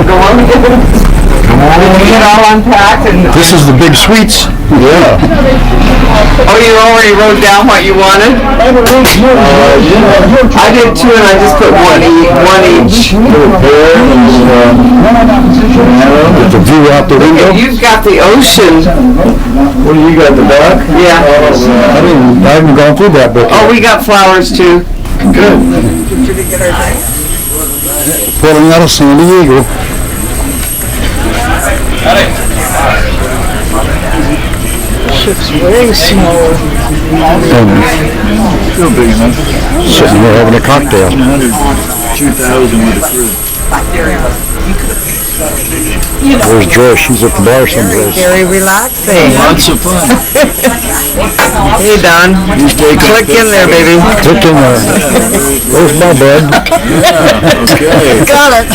Go on. We get all unpacked and... This is the big suites. Yeah. Oh, you already wrote down what you wanted? I did too, and I just put one each. With the view out the window. You've got the ocean. What do you got, the back? Yeah. I haven't gone through that book. Oh, we got flowers too. Good. Pulling out of San Diego. Ship's way smaller. Still big enough. Sitting here having a cocktail. 2,000 with a crew. Where's Joyce? She's at the bar someplace. Very relaxing. Lots of fun. Hey, Don. Click in there, baby. Click in there. Where's my bud? Okay. Got it.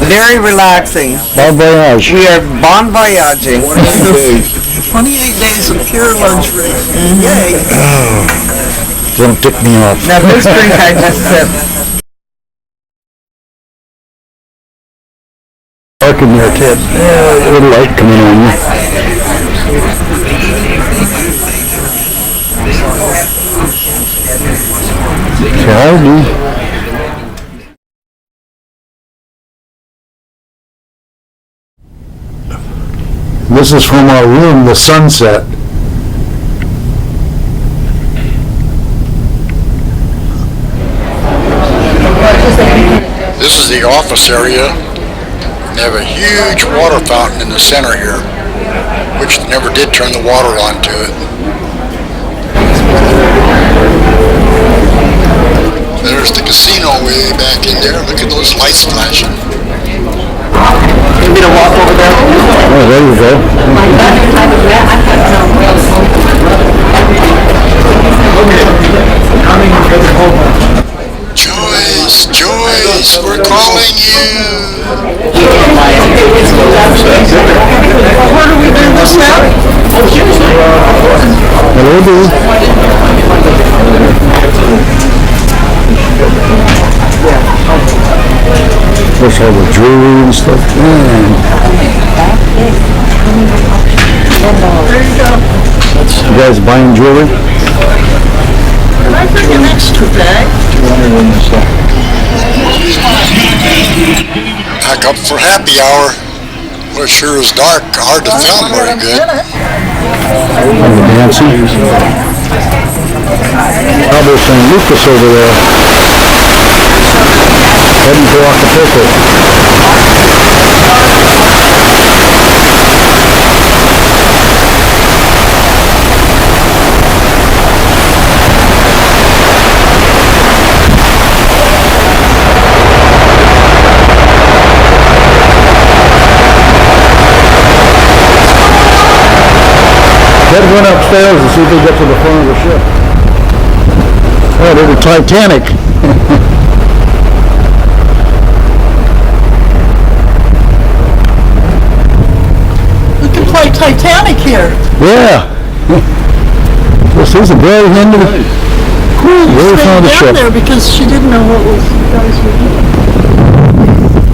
Very relaxing. Bon voyage. We are bon voyaging. 28 days of pure luxury. Yay. Don't tick me off. Now this drink I just sipped. Dark in there, Ted. A little light coming on you. Howdy. This is from our room, the sunset. This is the office area. They have a huge water fountain in the center here, which never did turn the water on to it. There's the casino way back in there. Look at those lights flashing. You need to walk over there? Oh, there you go. Joyce, Joyce, we're calling you. Where do we do this now? Hello, dude. There's all the jewelry and stuff. Man. You guys buying jewelry? Can I bring an extra bag? Back up for happy hour. Well, it sure is dark. Hard to film very good. And the dancing. Probably St. Lucas over there. Heading to Acapulco. Ted went upstairs to see if he could get to the front of the ship. Oh, they're the Titanic. We can play Titanic here. Yeah. This is a very handy. Cool. Very front of the ship. There because she didn't know what you guys were doing.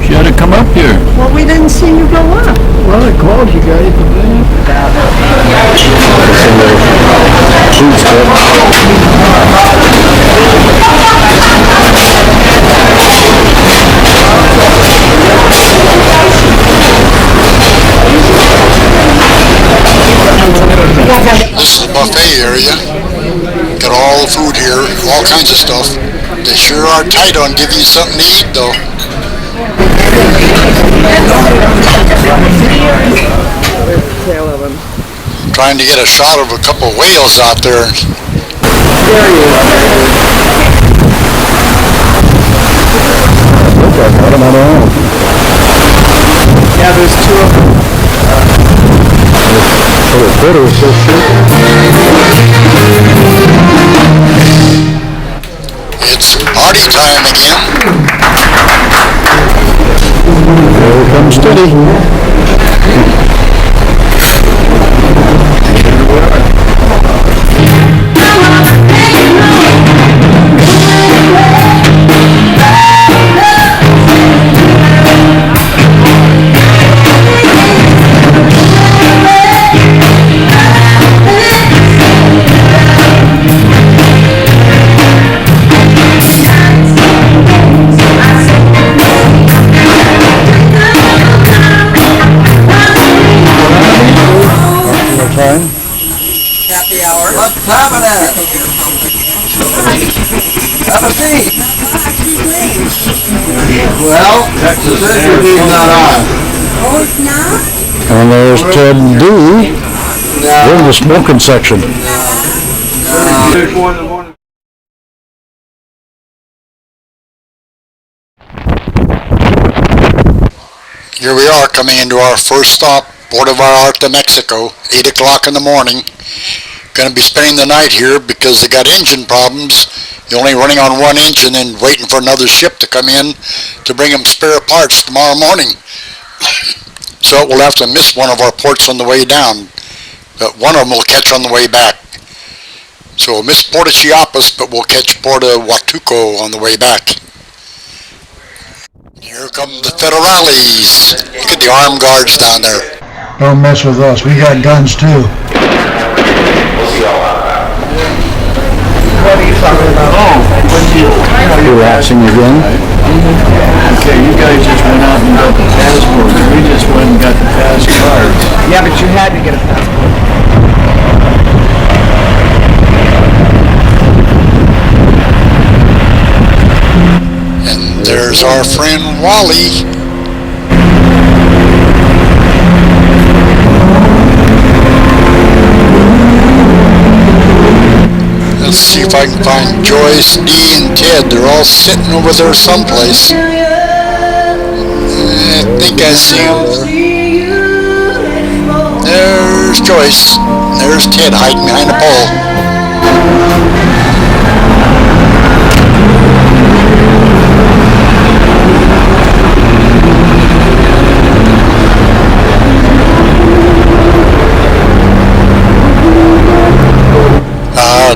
She had to come up here. Well, we didn't see you go up. Well, I called you guys, but then... This is the buffet area. Got all the food here, all kinds of stuff. They sure are tight on giving you something to eat, though. Trying to get a shot of a couple of whales out there. Yeah, there's two of them. It's party time again. Here comes Teddy. Texas Air. And there's Ted D. We're in the smoking section. Here we are coming into our first stop, Puerto Vallarta, Mexico, 8 o'clock in the morning. Going to be spending the night here because they got engine problems. They're only running on one engine and waiting for another ship to come in to bring them spare parts tomorrow morning. So we'll have to miss one of our ports on the way down, but one of them will catch on the way back. So we'll miss Puerto Chiapas, but we'll catch Puerto Huatuco on the way back. Here come the federales. Look at the armed guards down there. Don't mess with us. We got guns too. What are you talking about? Relaxing again. Okay, you guys just went out and got the passport. We just went and got the pass cards. Yeah, but you had to get a passport. And there's our friend Wally. Let's see if I can find Joyce, Dee, and Ted. They're all sitting over there someplace. I think I see them. There's Joyce. There's Ted hiding behind a pole.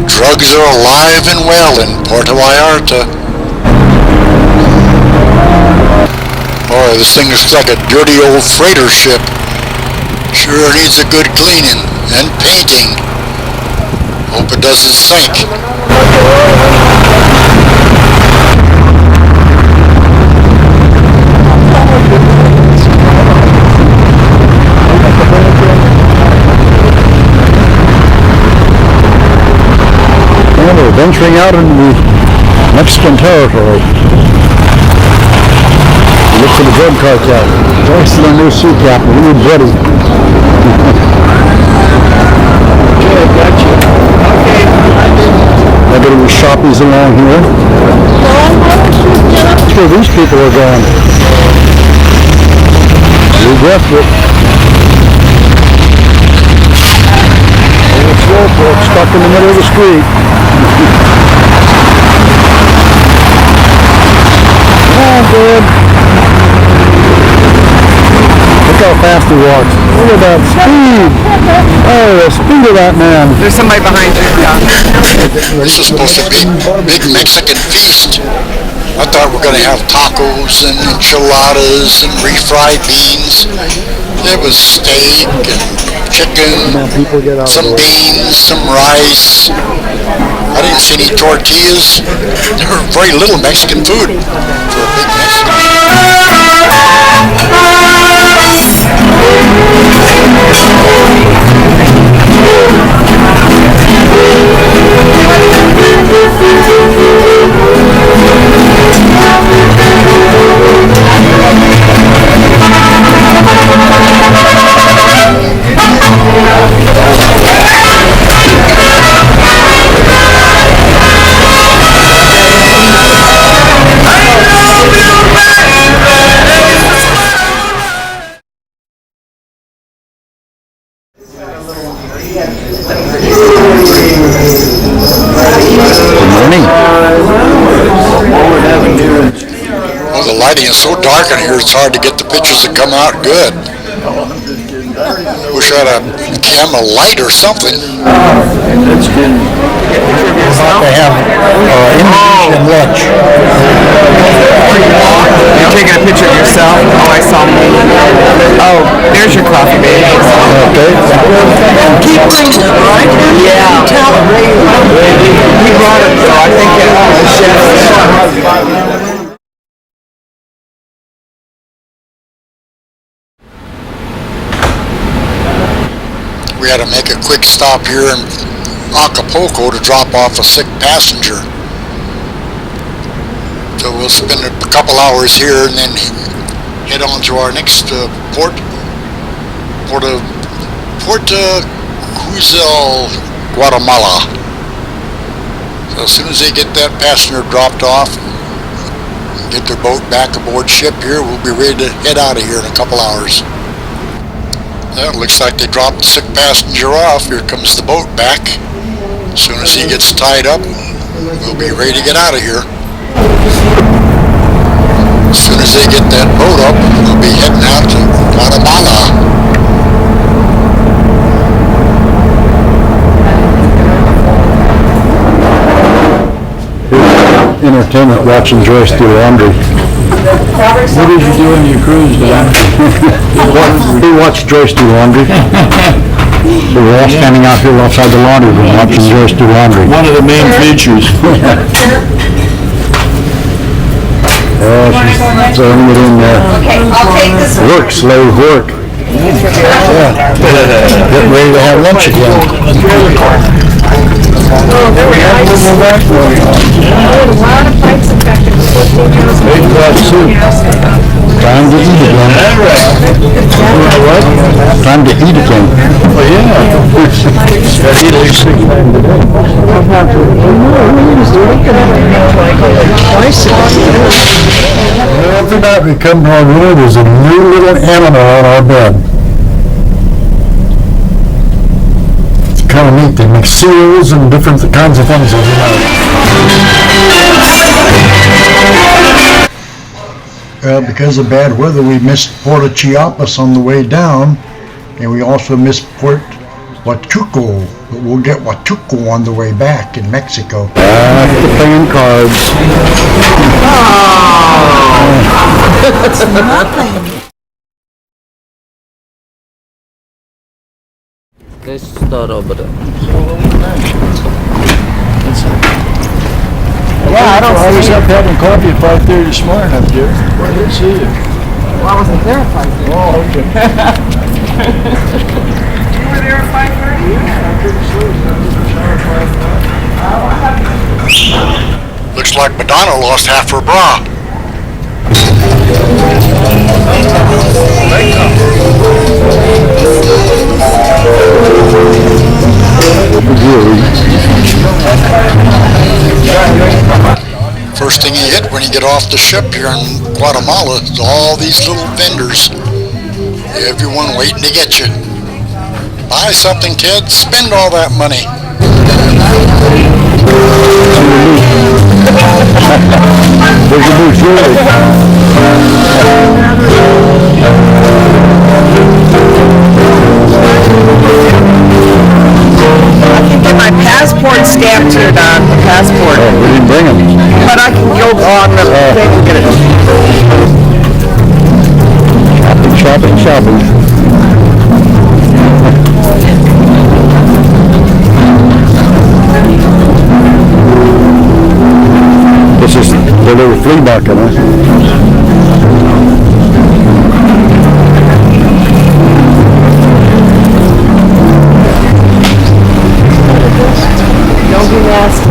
Drugs are alive and well in Puerto Vallarta. Boy, this thing is like a dirty old freighter ship. Sure needs a good cleaning and painting. Hope it doesn't sink. We're venturing out into the Mexican territory. Look for the drug cartel. Joyce is the new sea captain. We need Buddy. Okay, got you. Okay. Look at these shoppies along here. That's where these people are going. You guessed it. Slowpoke stuck in the middle of the street. Oh, good. Look how fast he walks. Look at that speed. Oh, the speed of that man. There's somebody behind you. This is supposed to be a big Mexican feast. I thought we were going to have tacos and enchiladas and refried beans. There was steak and chicken, some beans, some rice. I didn't see any tortillas. There was very little Mexican food for a big Mexican. Good morning. Well, the lighting is so dark in here, it's hard to get the pictures to come out good. Wish I had a camera light or something. That's good. They have Indonesian lunch. You're taking a picture of yourself? Oh, I saw me. Oh, there's your coffee, baby. Okay. Keep bringing it, right? Yeah. Tell him. He brought it, though. I think the chef. We had to make a quick stop here in Acapulco to drop off a sick passenger. So we'll spend a couple hours here and then head on to our next port, Cruzal, Guatemala. So as soon as they get that passenger dropped off, get their boat back aboard ship here, we'll be ready to head out of here in a couple hours. Well, it looks like they dropped the sick passenger off. Here comes the boat back. As soon as he gets tied up, we'll be ready to get out of here. As soon as they get that boat up, we'll be heading out to Guatemala. Entertainment watching Joyce do laundry. What did you do on your cruise, Don? We watched Joyce do laundry. We were all standing out here outside the laundry room watching Joyce do laundry. One of the main features. She's throwing it in there. Okay, I'll take this one. Work, slave, work. Yeah. Getting ready to have lunch again. Time to eat again. Time to eat again. Oh, yeah. Gotta eat at least 6 times a day. Every night we come to our room, there's a new little animal on our bed. It's kind of neat. They make seals and different kinds of things every night. Because of bad weather, we missed Puerto Chiapas on the way down, and we also missed Port Huachuco, but we'll get Huachuco on the way back in Mexico. After playing cards. It's nothing. Let's start over there. Yeah, I don't see I was up having coffee at 5:30 this morning up there. I didn't see you. Well, I wasn't there at 5:30. Oh, okay. You were there at 5:30? I couldn't sleep. I was in the shower at 5:30. Looks like Madonna lost half her bra. First thing you hit when you get off the ship here in Guatemala is all these little vendors. Everyone waiting to get you. Buy something, kid. Spend all that money. There's a new jewelry. I can get my passport stamped here, Don, the passport. Oh, we didn't bring them. But I can go on the thing and get it. Shopping, shopping. This is the little flea market, huh? Don't be lost.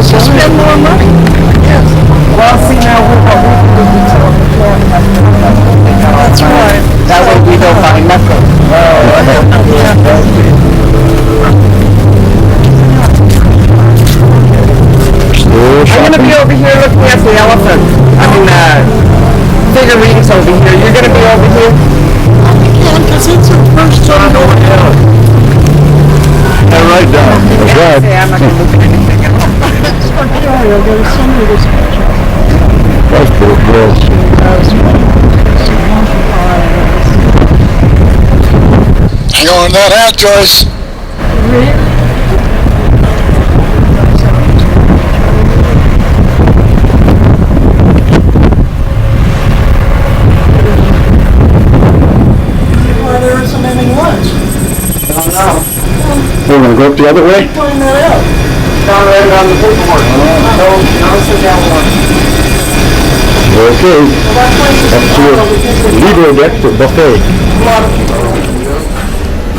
Just spend more money. Yes. Well, see now we're on the floor. That's right. That way we don't buy nothing. I'm gonna be over here looking at the elephant. I mean, figurines over here. You're gonna be over here? I can, because it's the first time going down. Right down. That's right. See, I'm not gonna look at anything else. That's pretty cool. Hang on to that hat, Joyce. Why there isn't any lunch? I don't know. We're gonna go up the other way? Find that out. Down right on the paperwork. No, sit down one. Okay. Up to your libre deck for buffet.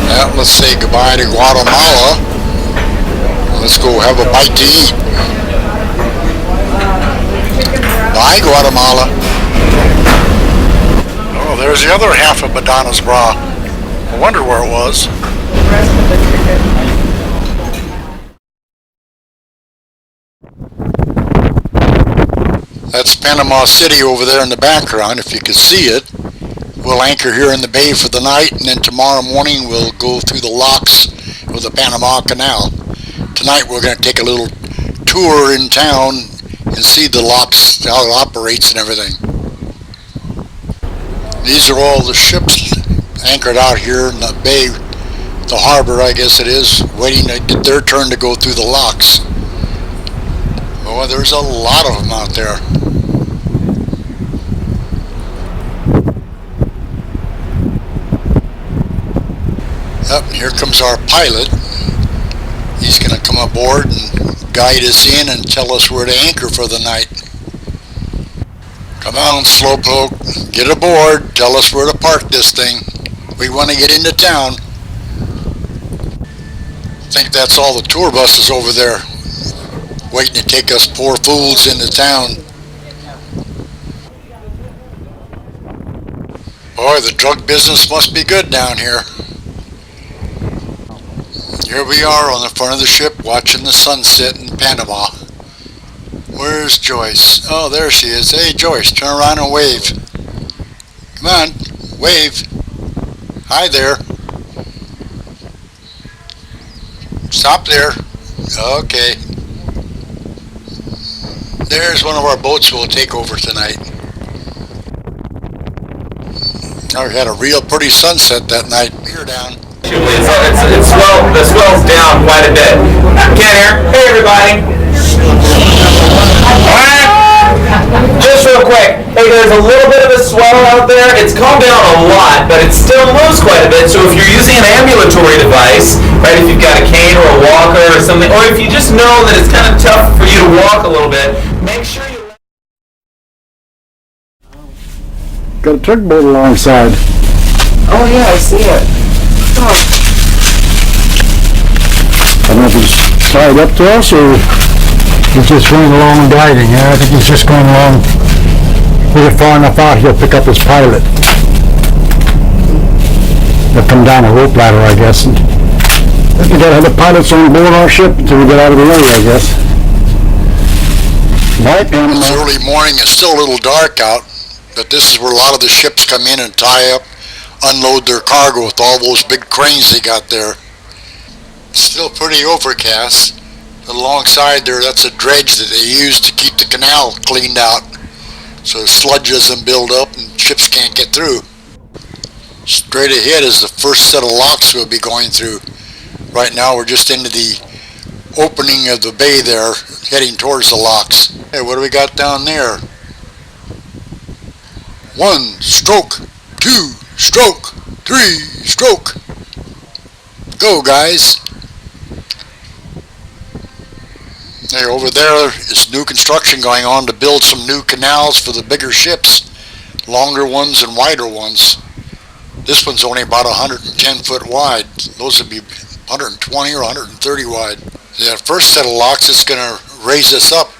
Well, let's say goodbye to Guatemala. Let's go have a bite to eat. Bye, Guatemala. Oh, there's the other half of Madonna's bra. I wonder where it was. That's Panama City over there in the background, if you can see it. We'll anchor here in the bay for the night, and then tomorrow morning we'll go through the locks of the Panama Canal. Tonight we're going to take a little tour in town and see the locks, how it operates and everything. These are all the ships anchored out here in the bay, the harbor I guess it is, waiting to get their turn to go through the locks. Boy, there's a lot of them out there. Up, here comes our pilot. He's going to come aboard and guide us in and tell us where to anchor for the night. Come on, slowpoke, get aboard, tell us where to park this thing. We want to get into town. I think that's all the tour buses over there, waiting to take us poor fools into town. Boy, the drug business must be good down here. Here we are on the front of the ship watching the sunset in Panama. Where's Joyce? Oh, there she is. Hey, Joyce, turn around and wave. Come on, wave. Hi there. Stop there. Okay. There's one of our boats we'll take over tonight. I had a real pretty sunset that night. You're down. The swell's down quite a bit. Can't hear. Hey everybody. Just real quick. Hey, there's a little bit of a swell out there. It's calmed down a lot, but it still moves quite a bit. So if you're using an ambulatory device, right, if you've got a cane or a walker or something, or if you just know that it's kind of tough for you to walk a little bit, make sure you... Got a tugboat alongside. Oh yeah, I see it. Oh. I don't know if he's tied up to us or he's just going along and guiding. Yeah, I think he's just going along. We get far enough out, he'll pick up his pilot. They'll come down a rope ladder, I guess. And we gotta have the pilots on board our ship until we get out of the way, I guess. Bye, Panama. It's early morning. It's still a little dark out, but this is where a lot of the ships come in and tie up, unload their cargo with all those big cranes they got there. Still pretty overcast. Alongside there, that's a dredge that they use to keep the canal cleaned out, so the sludge doesn't build up and ships can't get through. Straight ahead is the first set of locks we'll be going through. Right now we're just into the opening of the bay there, heading towards the locks. Hey, what do we got down there? 1 stroke, 2 stroke, 3 stroke. Go, guys. Hey, over there is new construction going on to build some new canals for the bigger ships, longer ones and wider ones. This one's only about 110 foot wide. Those would be 120 or 130 wide. The first set of locks is going to raise us up.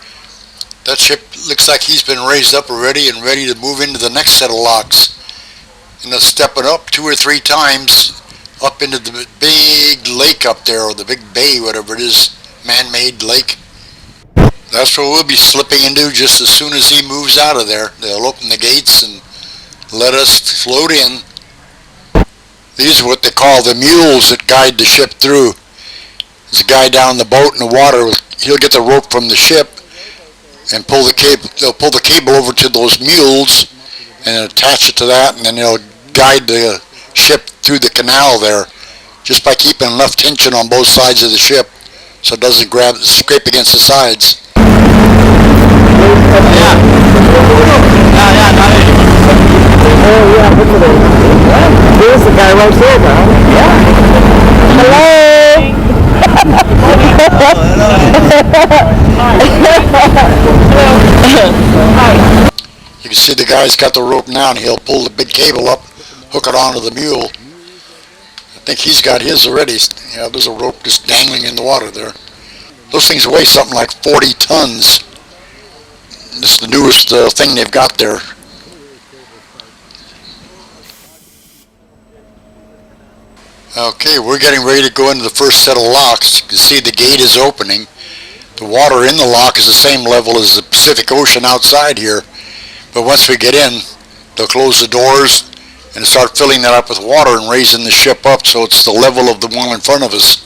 That ship looks like he's been raised up already and ready to move into the next set of locks. And they'll step it up 2 or 3 times up into the big lake up there, or the big bay, whatever it is, man-made lake. That's what we'll be slipping into just as soon as he moves out of there. They'll open the gates and let us float in. These are what they call the mules that guide the ship through. There's a guy down the boat in the water. He'll get the rope from the ship and pull the cable. They'll pull the cable over to those mules and attach it to that, and then they'll guide the ship through the canal there, just by keeping enough tension on both sides of the ship so it doesn't scrape against the sides. Here's the guy right there, bro. Yeah. Hello. You can see the guy's got the rope now, and he'll pull the big cable up, hook it onto the mule. I think he's got his already. Yeah, there's a rope just dangling in the water there. Those things weigh something like 40 tons. It's the newest thing they've got there. Okay, we're getting ready to go into the first set of locks. You can see the gate is opening. The water in the lock is the same level as the Pacific Ocean outside here. But once we get in, they'll close the doors and start filling that up with water and raising the ship up so it's the level of the one in front of us.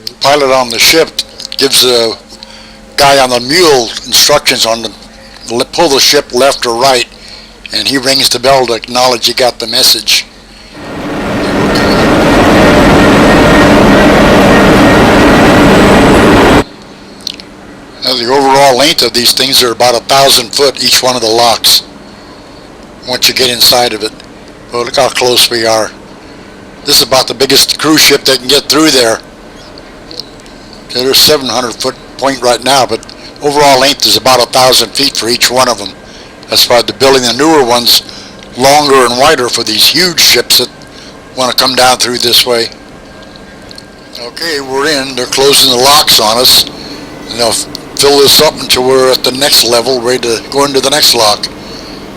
The pilot on the ship gives the guy on the mule instructions on the pull the ship left or right, and he rings the bell to acknowledge he got the message. Now the overall length of these things are about 1,000 foot, each one of the locks, once you get inside of it. Oh, look how close we are. This is about the biggest cruise ship that can get through there. They're 700 foot point right now, but overall length is about 1,000 feet for each one of them. That's why they're building the newer ones longer and wider for these huge ships that want to come down through this way. Okay, we're in. They're closing the locks on us. And they'll fill this up until we're at the next level, ready to go into the next lock.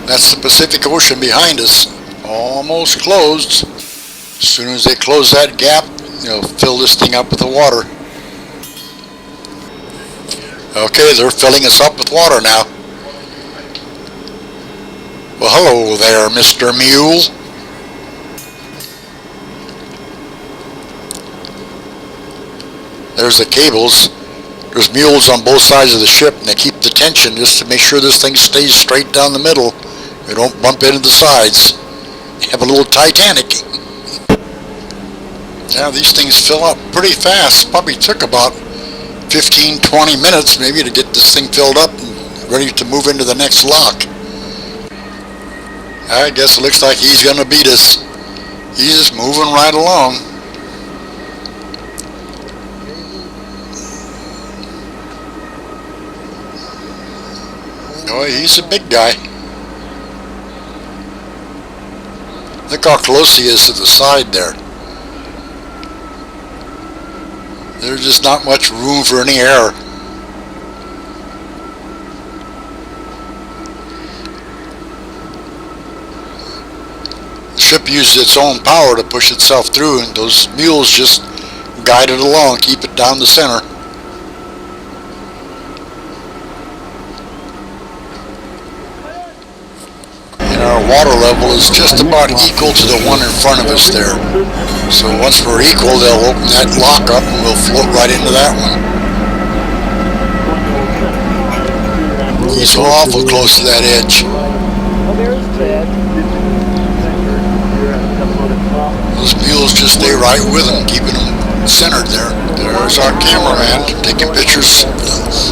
That's the Pacific Ocean behind us. Almost closed. As soon as they close that gap, they'll fill this thing up with the water. Okay, they're filling us up with water now. Well, hello there, Mr. Mule. There's the cables. There's mules on both sides of the ship, and they keep the tension just to make sure this thing stays straight down the middle. They don't bump into the sides. You have a little Titanic. Yeah, these things fill up pretty fast. Probably took about 15-20 minutes maybe to get this thing filled up and ready to move into the next lock. I guess it looks like he's going to beat us. He's just moving right along. Oh, he's a big guy. Look how close he is to the side there. There's just not much room for any air. The ship uses its own power to push itself through, and those mules just guide it along, keep it down the center. And our water level is just about equal to the one in front of us there. So once we're equal, they'll open that lock up and we'll float right into that one. He's awful close to that edge. Those mules just stay right with him, keeping them centered there. There's our cameraman taking pictures.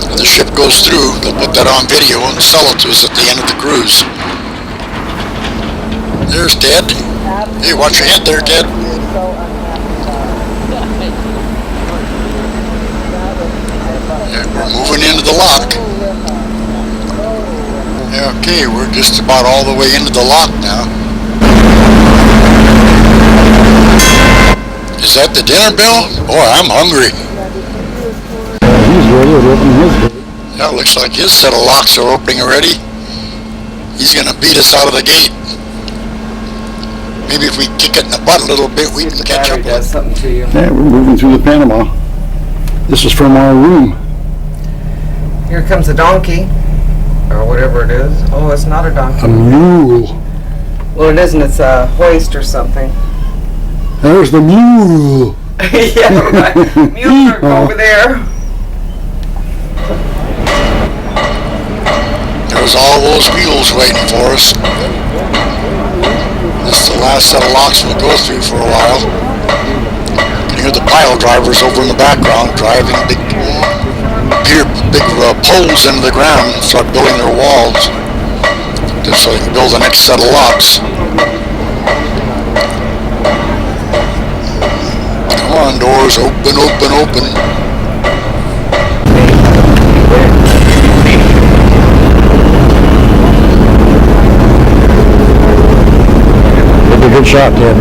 When the ship goes through, they'll put that on video and sell it to us at the end of the cruise. There's Ted. Hey, watch your head there, Ted. Yeah, we're moving into the lock. Okay, we're just about all the way into the lock now. Is that the dinner bell? Boy, I'm hungry. He's ready to open his gate. Yeah, looks like his set of locks are opening already. He's going to beat us out of the gate. Maybe if we kick it in the butt a little bit, we can catch up with it. Something to you. Yeah, we're moving through the Panama. This is from our room. Here comes a donkey, or whatever it is. Oh, it's not a donkey. A mule. Well, it isn't. It's a hoist or something. There's the mule. Yeah, right. Mules are over there. There's all those mules waiting for us. This is the last set of locks we'll go through for a while. You can hear the pile drivers over in the background driving big poles into the ground and start building their walls just so they can build the next set of locks. Come on, doors, open, open, open. That's a good shot, Ted.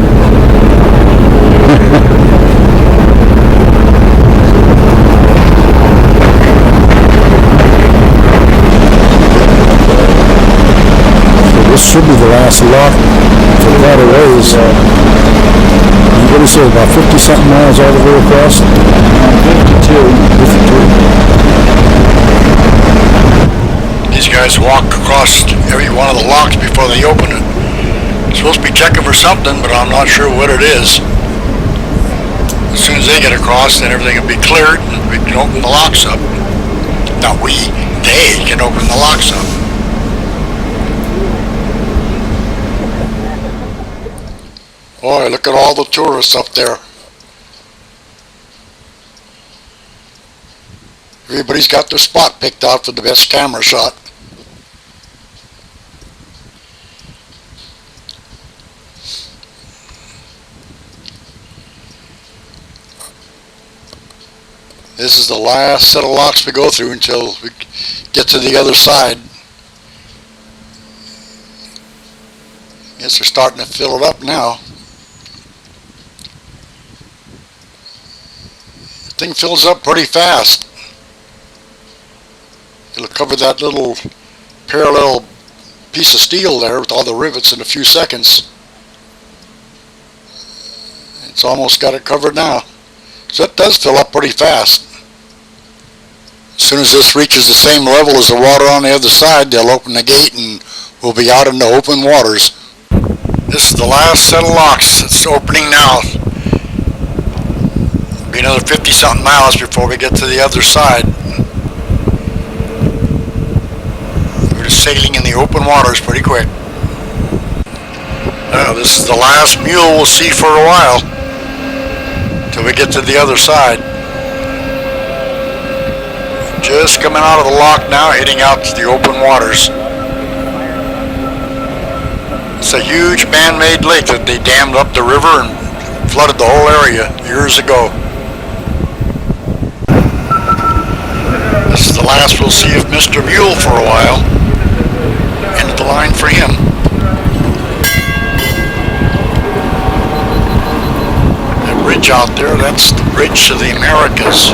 this should be the last lock for quite a ways. What do you say, about 50-something miles all the way across? 52. These guys walk across every one of the locks before they open it. Supposed to be checking for something, but I'm not sure what it is. As soon as they get across, then everything will be cleared and we can open the locks up. Not we, they can open the locks up. Boy, look at all the tourists up there. Everybody's got their spot picked out for the best camera shot. This is the last set of locks we go through until we get to the other side. Guess they're starting to fill it up now. The thing fills up pretty fast. It'll cover that little parallel piece of steel there with all the rivets in a few seconds. It's almost got it covered now. So it does fill up pretty fast. As soon as this reaches the same level as the water on the other side, they'll open the gate and we'll be out in the open waters. This is the last set of locks. It's opening now. It'll be another 50-something miles before we get to the other side. We're just sailing in the open waters pretty quick. This is the last mule we'll see for a while till we get to the other side. Just coming out of the lock now, heading out to the open waters. It's a huge man-made lake that they dammed up the river and flooded the whole area years ago. This is the last we'll see of Mr. Mule for a while. End of the line for him. That bridge out there, that's the bridge to the Americas.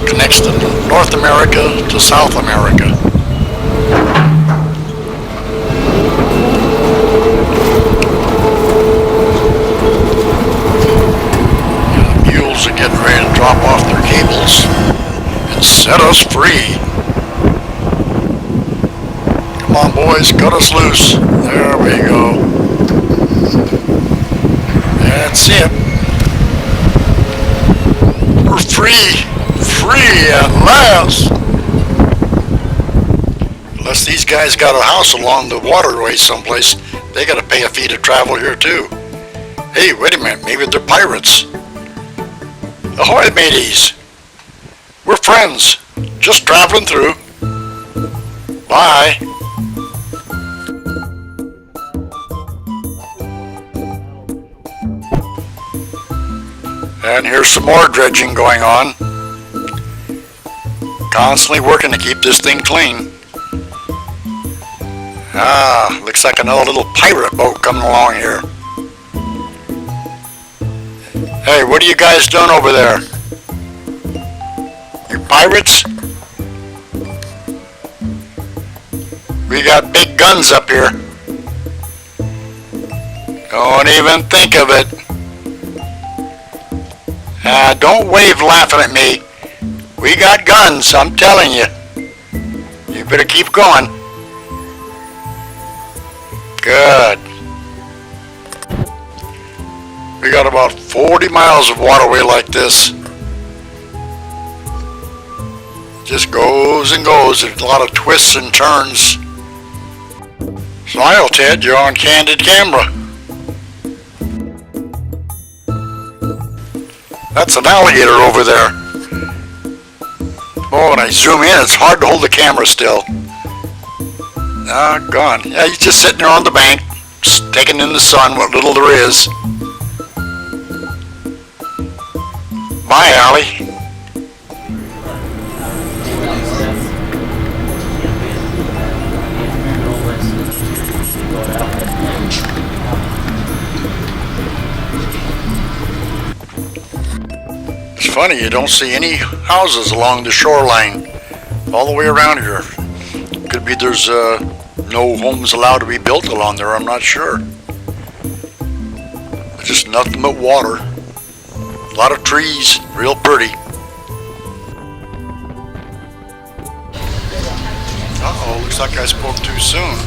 Connects to North America to South America. The mules are getting ready to drop off their cables and set us free. Come on, boys, cut us loose. There we go. That's it. We're free. Free at last. Unless these guys got a house along the waterway someplace, they got to pay a fee to travel here too. Hey, wait a minute, maybe they're pirates. Ahoy, mateys. We're friends, just traveling through. Bye. And here's some more dredging going on. Constantly working to keep this thing clean. Looks like another little pirate boat coming along here. Hey, what are you guys doing over there? You pirates? We got big guns up here. Don't even think of it. Don't wave laughing at me. We got guns, I'm telling you. You better keep going. Good. We got about 40 miles of waterway like this. Just goes and goes. There's a lot of twists and turns. Smile, Ted, you're on candid camera. That's an alligator over there. Oh, when I zoom in, it's hard to hold the camera still. Gone. Yeah, he's just sitting there on the bank, just taking in the sun what little there is. Bye, Allie. It's funny, you don't see any houses along the shoreline all the way around here. Could Maybe there's no homes allowed to be built along there, I'm not sure. It's just nothing but water. A lot of trees, real pretty. Uh-oh, looks like I spoke too soon.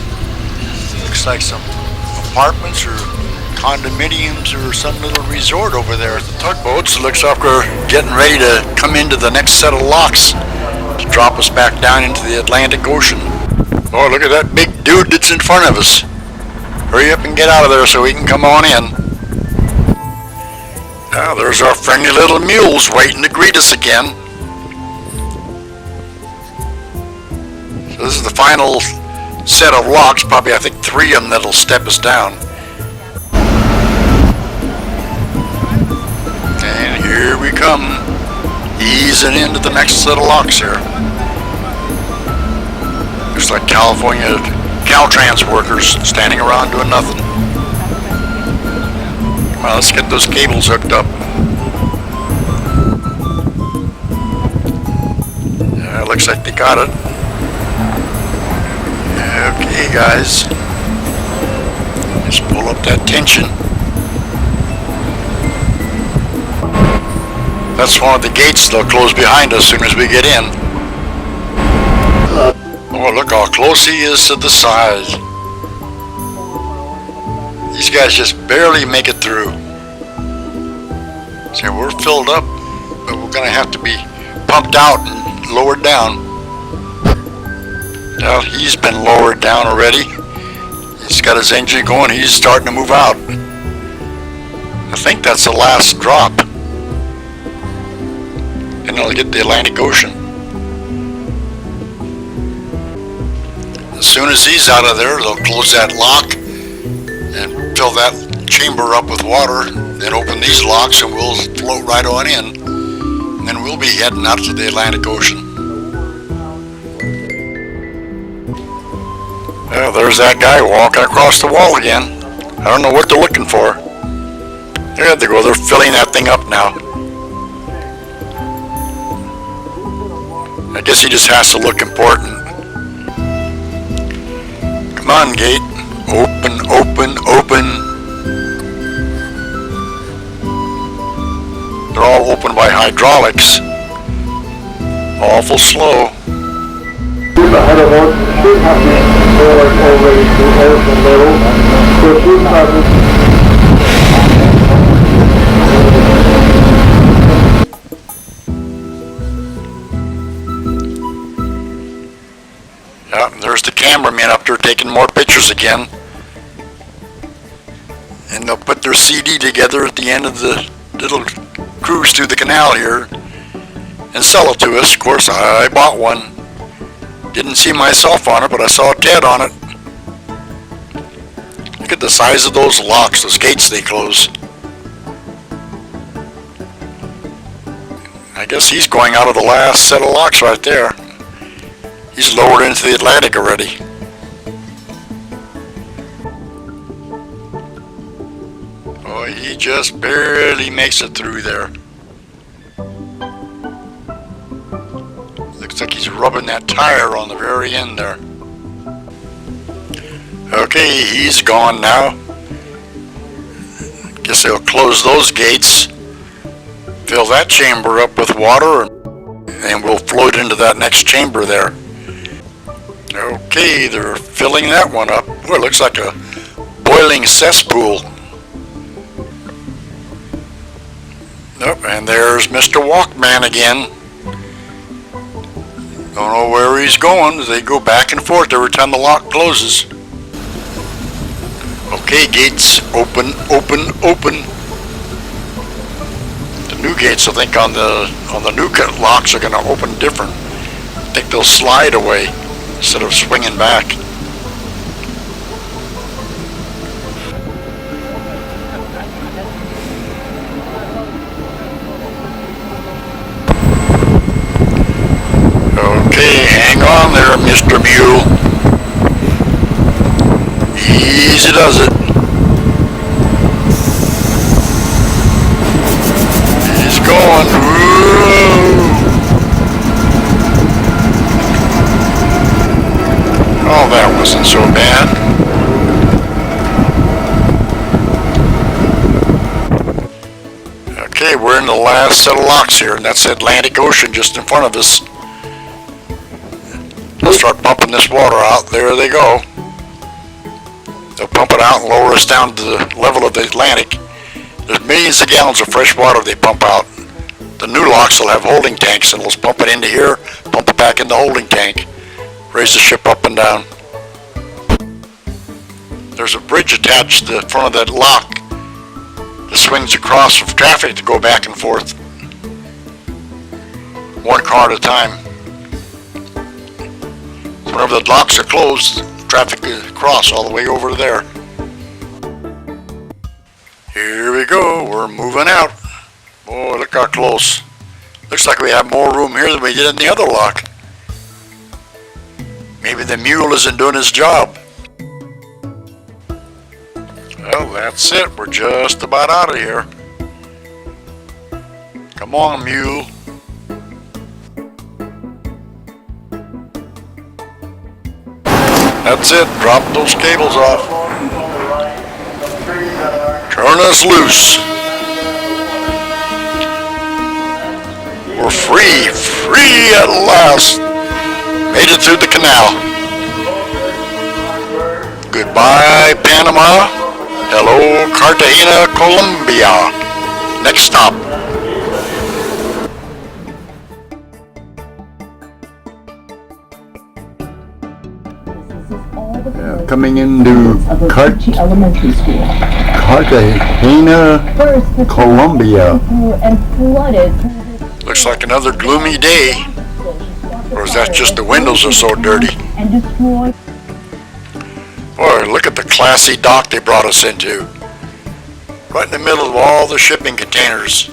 Looks like some apartments or condominiums or some little resort over there. The tugboats, looks like we're getting ready to come into the next set of locks to drop us back down into the Atlantic Ocean. Oh, look at that big dude that's in front of us. Hurry up and get out of there so we can come on in. Now, there's our friendly little mules waiting to greet us again. So this is the final set of locks, probably I think 3 of them that'll step us down. And here we come, easing into the next set of locks here. Looks like California Caltrans workers standing around doing nothing. Come on, let's get those cables hooked up. Yeah, looks like they got it. Okay, guys. Just pull up that tension. That's one of the gates they'll close behind us as soon as we get in. Oh, look how close he is to the side. These guys just barely make it through. See, we're filled up, but we're gonna have to be pumped out and lowered down. Well, he's been lowered down already. He's got his engine going, he's starting to move out. I think that's the last drop. And they'll get the Atlantic Ocean. As soon as he's out of there, they'll close that lock and fill that chamber up with water, then open these locks and we'll float right on in. And then we'll be heading out to the Atlantic Ocean. Well, there's that guy walking across the wall again. I don't know what they're looking for. There they go, they're filling that thing up now. I guess he just has to look important. Come on, gate. Open, open, open. They're all open by hydraulics. Awful slow. Ahead of us should have been forward already to ocean level, so should have Yeah, there's the cameraman up there taking more pictures again. And they'll put their CD together at the end of the little cruise through the canal here and sell it to us. Of course, I bought one. Didn't see myself on it, but I saw Ted on it. Look at the size of those locks, those gates they close. I guess he's going out of the last set of locks right there. He's lowered into the Atlantic already. Oh, he just barely makes it through there. Looks like he's rubbing that tire on the very end there. Okay, he's gone now. Guess they'll close those gates, fill that chamber up with water, and we'll float into that next chamber there. Okay, they're filling that one up. Boy, it looks like a boiling cesspool. Nope, and there's Mr. Walkman again. Don't know where he's going. They go back and forth every time the lock closes. Okay, gates open, open, open. The new gates, I think, on the new locks are going to open different. I think they'll slide away instead of swinging back. Okay, hang on there, Mr. Mule. Easy does it. He's going. Woo! isn't so bad. Okay, we're in the last set of locks here, and that's the Atlantic Ocean just in front of us. They'll start pumping this water out. There they go. They'll pump it out and lower us down to the level of the Atlantic. There's millions of gallons of fresh water they pump out. The new locks will have holding tanks, and they'll pump it into here, pump it back in the holding tank, raise the ship up and down. There's a bridge attached to the front of that lock that swings across for traffic to go back and forth, one car at a time. Whenever the locks are closed, traffic is across all the way over to there. Here we go, we're moving out. Boy, look how close. Looks like we have more room here than we did in the other lock. Maybe the mule isn't doing his job. Well, that's it. We're just about out of here. Come on, mule. That's it. Drop those cables off. Turn us loose. We're free. Free at last. Made it through the canal. Goodbye, Panama. Hello, Cartagena, Colombia. Next stop. Coming into Elementary School. Cartagena, Colombia. And flooded. Looks like another gloomy day. Or is that just the windows are so dirty? And destroyed. Boy, look at the classy dock they brought us into. Right in the middle of all the shipping containers.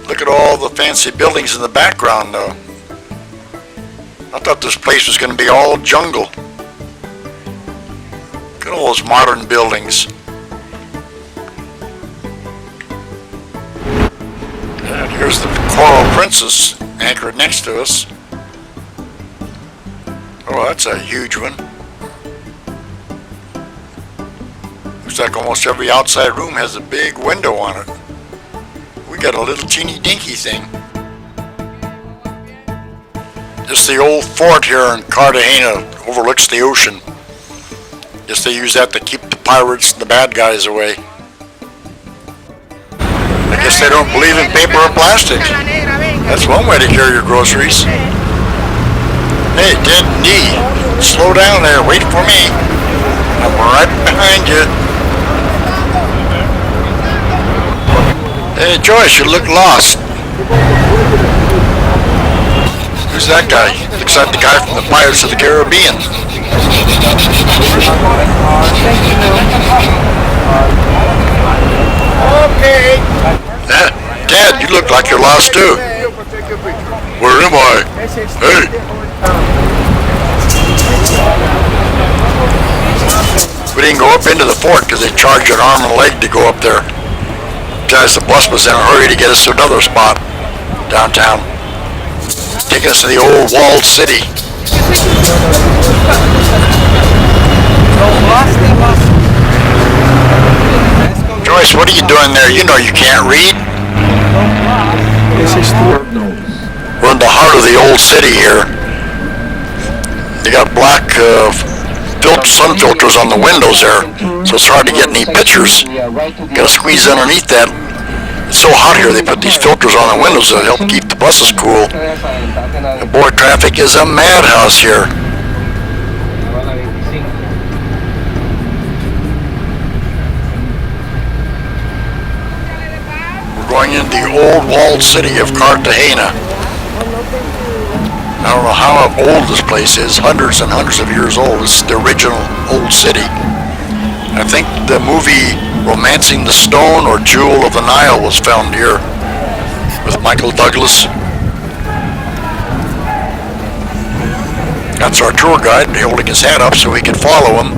Look at all the fancy buildings in the background though. I thought this place was going to be all jungle. Look at all those modern buildings. And here's the Coral Princess anchored next to us. Oh, that's a huge one. Looks like almost every outside room has a big window on it. We got a little teeny dinky thing. Just the old fort here in Cartagena overlooks the ocean. Just they use that to keep the pirates and the bad guys away. I guess they don't believe in paper or plastic. That's one way to carry your groceries. Hey, Ted and Dee, slow down there, wait for me. I'm right behind you. Hey Joyce, you look lost. Who's that guy? Looks like the guy from the Pirates of the Caribbean. Okay. Dad, you look like you're lost too. Where am I? Hey. We didn't go up into the fort because they charged an arm and a leg to go up there. Guys, the bus was in a hurry to get us to another spot downtown. Taking us to the old walled city. Joyce, what are you doing there? You know you can't read. We're in the heart of the old city here. They got black sun filters on the windows there, so it's hard to get any pictures. Gotta squeeze underneath that. It's so hot here, they put these filters on the windows to help keep the buses cool. And boy, traffic is a madhouse here. We're going into the old walled city of Cartagena. I don't know how old this place is, hundreds and hundreds of years old. It's the original old city. I think the movie Romancing the Stone or Jewel of the Nile was filmed here with Michael Douglas. That's our tour guide holding his hat up so we can follow him.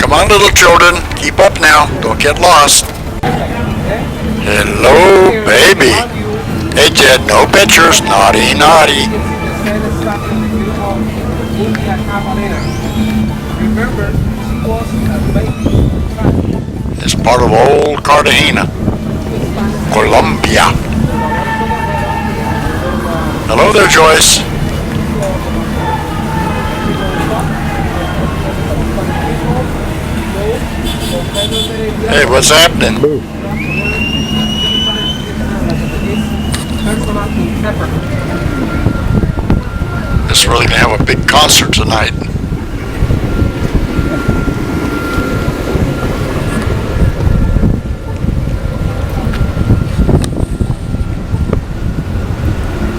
Come on, little children, keep up now, don't get lost. Hello, baby. Hey Jed, no pictures. Naughty, naughty. It's part of old Cartagena, Colombia. Hello there, Joyce. Hey, what's happening? It's really gonna have a big concert tonight.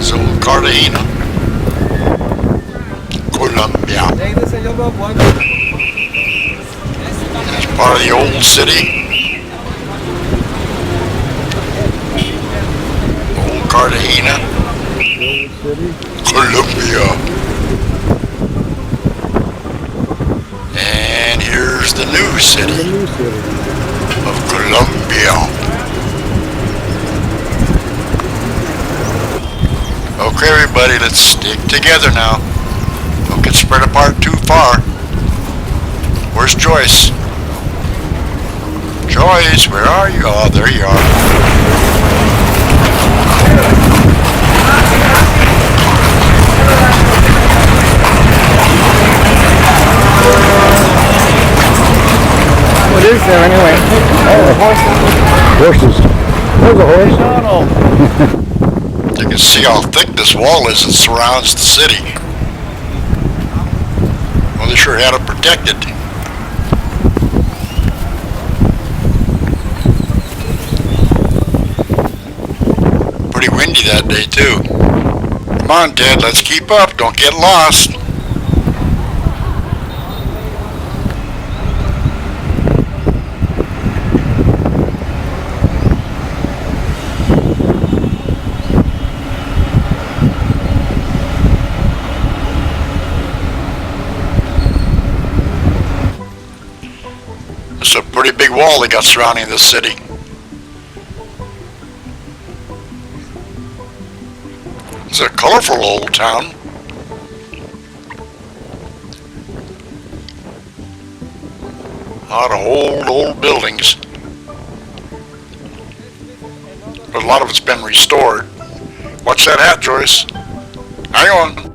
So Cartagena, Colombia. It's part of the old city. Old Cartagena, Colombia. And here's the new city of Colombia. Okay, everybody, let's stick together now. Don't get spread apart too far. Where's Joyce? Joyce, where are you? Oh, there you are. What is there anyway? Horses. There's a horse. You can see how thick this wall is that surrounds the city. Well, they sure had it protected. Pretty windy that day, too. Come on, Ted, let's keep up. Don't get lost. It's a pretty big wall they got surrounding this city. It's a colorful old town. A lot of old buildings. But a lot of it's been restored. Watch that hat, Joyce. Hang on.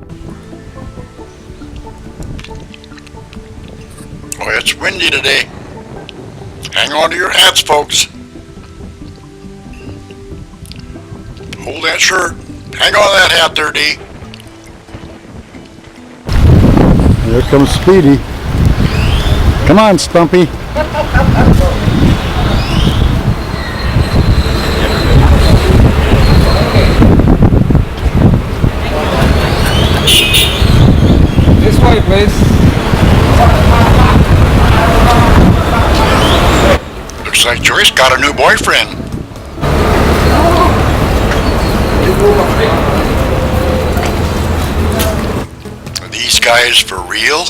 Oh, it's windy today. Hang on to your hats, folks. Hold that shirt. Hang on to that hat there, D. Here comes Speedy. Come on, Stumpy. This way, please. Looks like Joyce got a new boyfriend. Are these guys for real?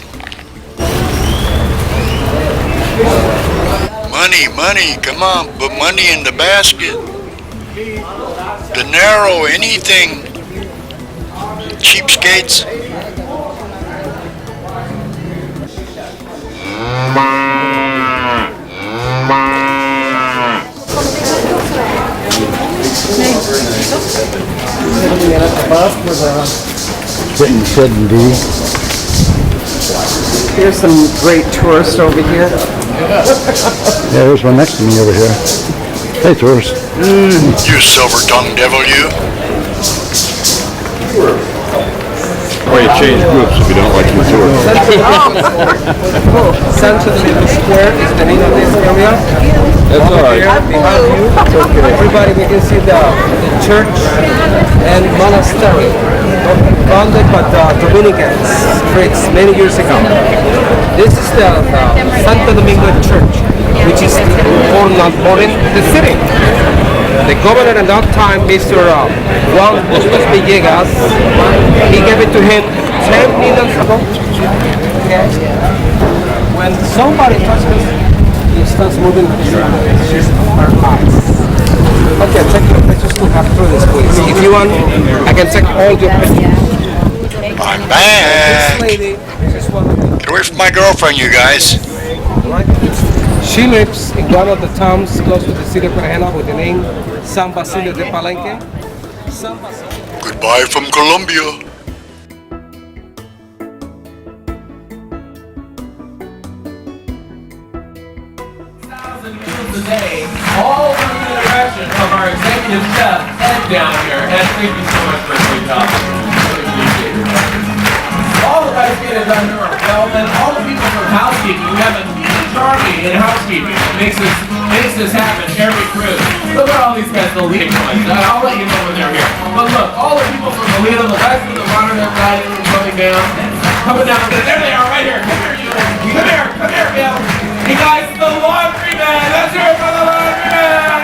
Money, come on, put money in the basket. Dinero, anything. Cheapskates. Sitting said D. Here's some great tourists over here. Yeah, there's one next to me over here. Hey, tourist. You silver-tongued devil, you. Or you change groups if you don't like your tour. Center Square is the name of this area. That's all right. Behind you, everybody, we can see the church and monastery founded by the Dominicans many years ago. This is the Santo Domingo Church, which is born in the city. The governor at that time, Mr. Juan Bustos Villegas, he gave it to him 10 million ago. Okay. When somebody touches He starts moving she's her eyes. Okay, check your pictures to have through this, please. If you want, I can check all your pictures. I'm back. This lady, she's one of them. Get away from my girlfriend, you guys. Right? She lives in one of the towns close to the city of Cartagena with the name San Basilio de Palenque. San Basilio. Goodbye from Colombia. Today, all under the direction of our executive chef, Ed, down here. Ed, thank you so much for a great job. Really appreciate your help. All the guys get it done here. Well, and all the people from housekeeping, we have a huge army in housekeeping. Makes this happen every cruise. Look at all these guys, the leading ones. I'll let you know when they're here. But look, all the people from the Lido, the guys from the Lauderdale dining room coming down. There they are, right here. Come here, you. Come here, Bill. Hey guys, the laundryman. Let's hear it for the laundryman.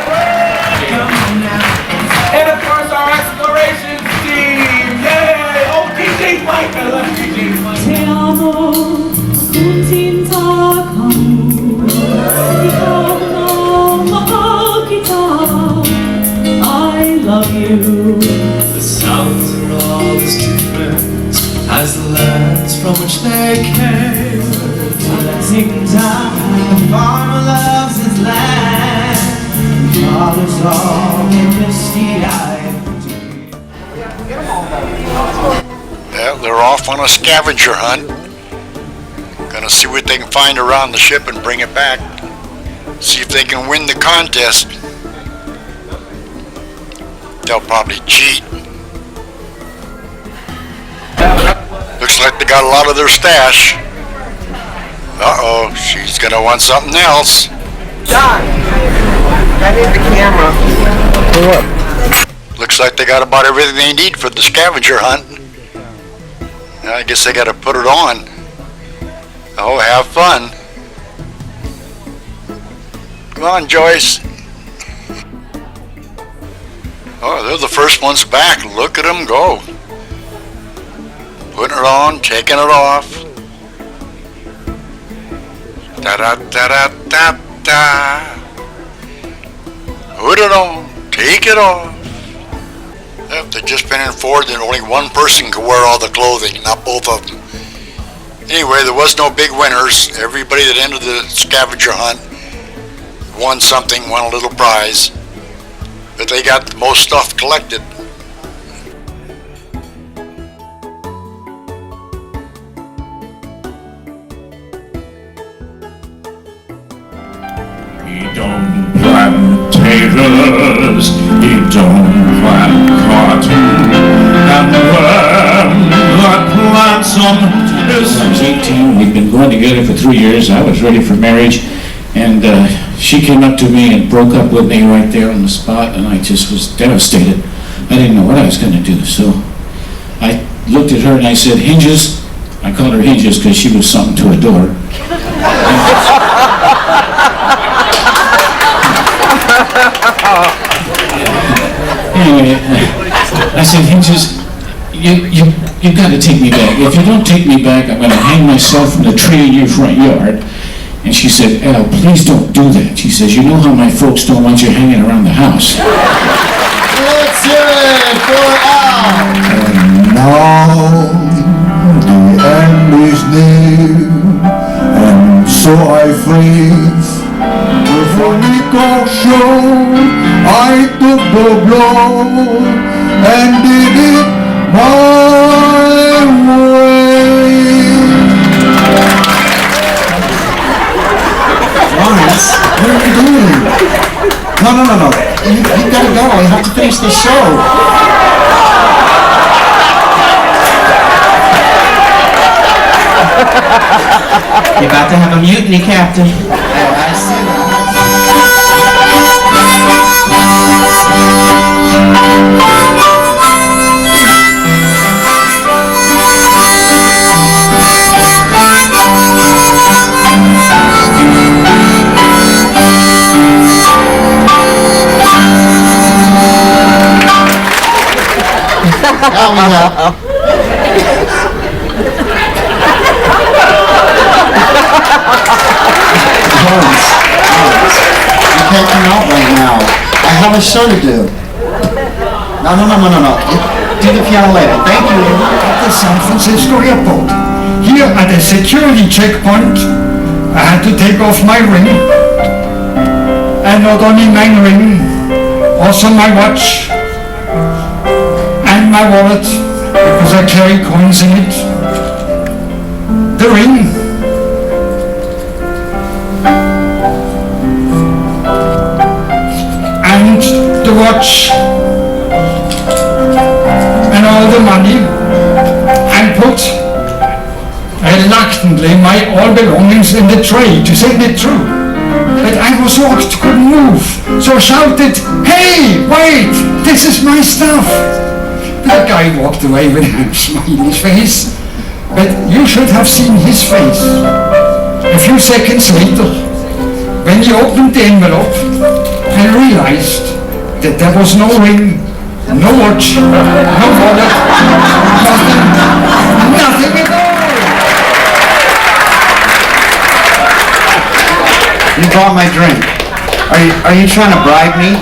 And of course, our exploration team. Yay! Oh, DJ Mike. I love DJ Mike. Te amo, kuntinta kamu. Ikaw na mahal kita. I love you. The sounds are all as different as the lands from which they came. Blessing time, the farmer loves his land. Father's all in misty-eyed. Yeah, they're off on a scavenger hunt. Gonna see what they can find around the ship and bring it back. See if they can win the contest. They'll probably cheat. Looks like they got a lot of their stash. Uh-oh, she's gonna want something else. John, I need the camera. For what? Looks like they got about everything they need for the scavenger hunt. I guess they gotta put it on. Oh, have fun. Come on, Joyce. Oh, they're the first ones back. Look at them go. Putting it on, taking it off. Da-da-da-da-da-da. Put it on, take it off. If they've just been informed that only one person can wear all the clothing, not both of them. Anyway, there was no big winners. Everybody that entered the scavenger hunt won something, won a little prize. But they got the most stuff collected. He don't plant potatoes, he don't plant cotton, and when that plants I was 18, we'd been going together for 3 years, I was ready for marriage, and she came up to me and broke up with me right there on the spot, and I just was devastated. I didn't know what I was going to do, so I looked at her and I said, "Hinges." I called her Hinges because she was something to adore. Anyway, I said, "Hinges, you've got to take me back. If you don't take me back, I'm going to hang myself from the tree in your front yard." And she said, "Al, please don't do that." She says, "You know how my folks don't want you hanging around the house." Let's hear it for Al! And now the end is near, and so I freeze. Before we go show, I took the blow and did it my way. Lawrence, what are you doing? No. You gotta go. I have to finish the show. You're about to have a mutiny, Captain. I see that. a show to do. No. Do the piano later. Thank you. At the San Francisco airport. Here at the security checkpoint, I had to take off my ring. And not only my ring, also my watch and my wallet, because I carry coins in it. The ring. And the watch. And all the money. And put reluctantly my all belongings in the tray to send it through. But I was locked, couldn't move, so shouted, "Hey, wait, this is my stuff." The guy walked away with a smile on his face, but you should have seen his face. A few seconds later, when he opened the envelope and realized that there was no ring, no watch, no wallet, nothing at all. You bought my drink. Are you trying to bribe me?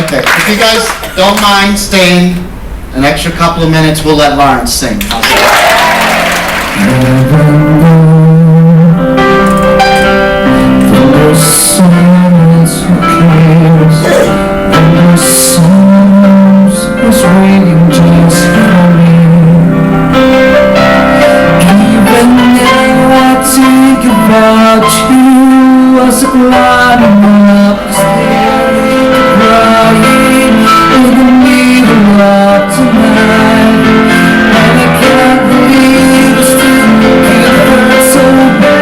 Okay. If you guys don't mind staying an extra couple of minutes, we'll let Lawrence sing. How's was waiting just for me. Even now I think about you as I climb up the stairs, crying in the middle of the night, and I can't believe it still hurts so bad.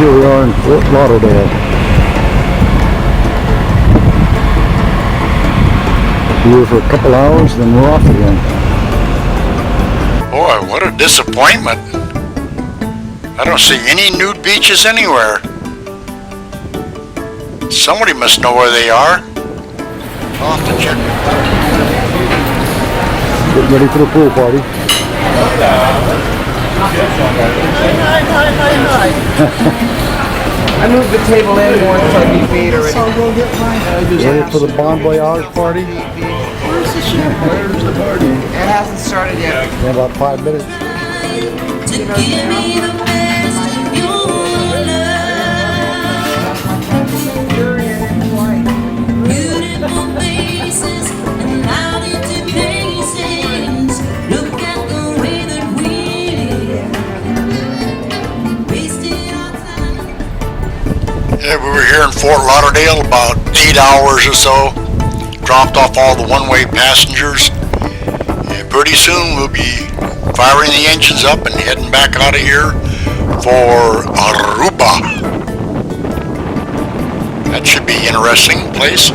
Here we are in Fort Lauderdale. Here for a couple hours, then we're off again. Boy, what a disappointment. I don't see any nude beaches anywhere. Somebody must know where they are. I'll have to check. Getting ready for the pool party. I moved the table in more so I'd be feet already. Ready for the Bon Voyage party? Where's the ship? Where's the party? It hasn't started yet. In about 5 minutes. To give me the best of your love. Beautiful faces and loud into places. Look at the way that we live. Wasted our time. Yeah, we were here in Fort Lauderdale about 8 hours or so. Dropped off all the one-way passengers. And pretty soon we'll be firing the engines up and heading back out of here for Aruba. That should be an interesting place.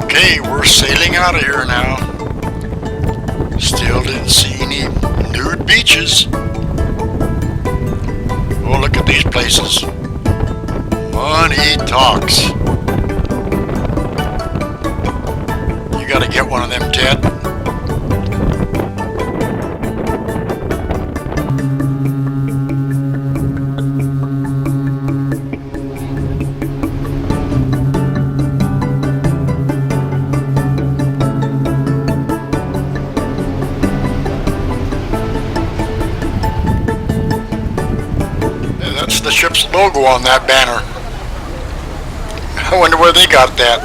Okay, we're sailing out of here now. Still didn't see any nude beaches. go look at these places. Money talks. You gotta get one of them, Ted. That's the ship's logo on that banner. I wonder where they got that.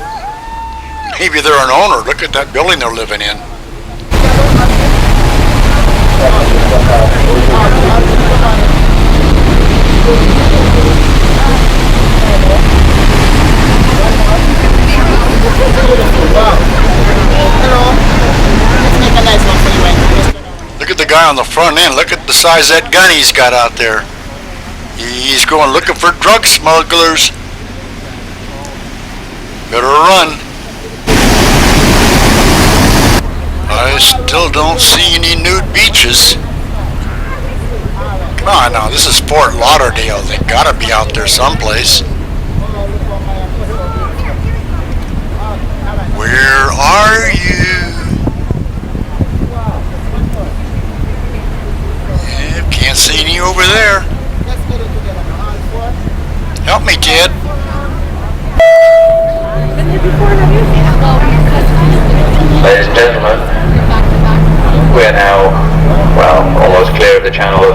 Maybe they're an owner. Look at that building they're living in. Look at the guy on the front end. Look at the size of that gun he's got out there. He's going looking for drug smugglers. Better run. I still don't see any nude beaches. Come on now, this is Fort Lauderdale. They gotta be out there someplace. Where are you? Yeah, can't see any over there. Help me, Ted. Ladies and gentlemen, we are now, well, almost clear of the channel of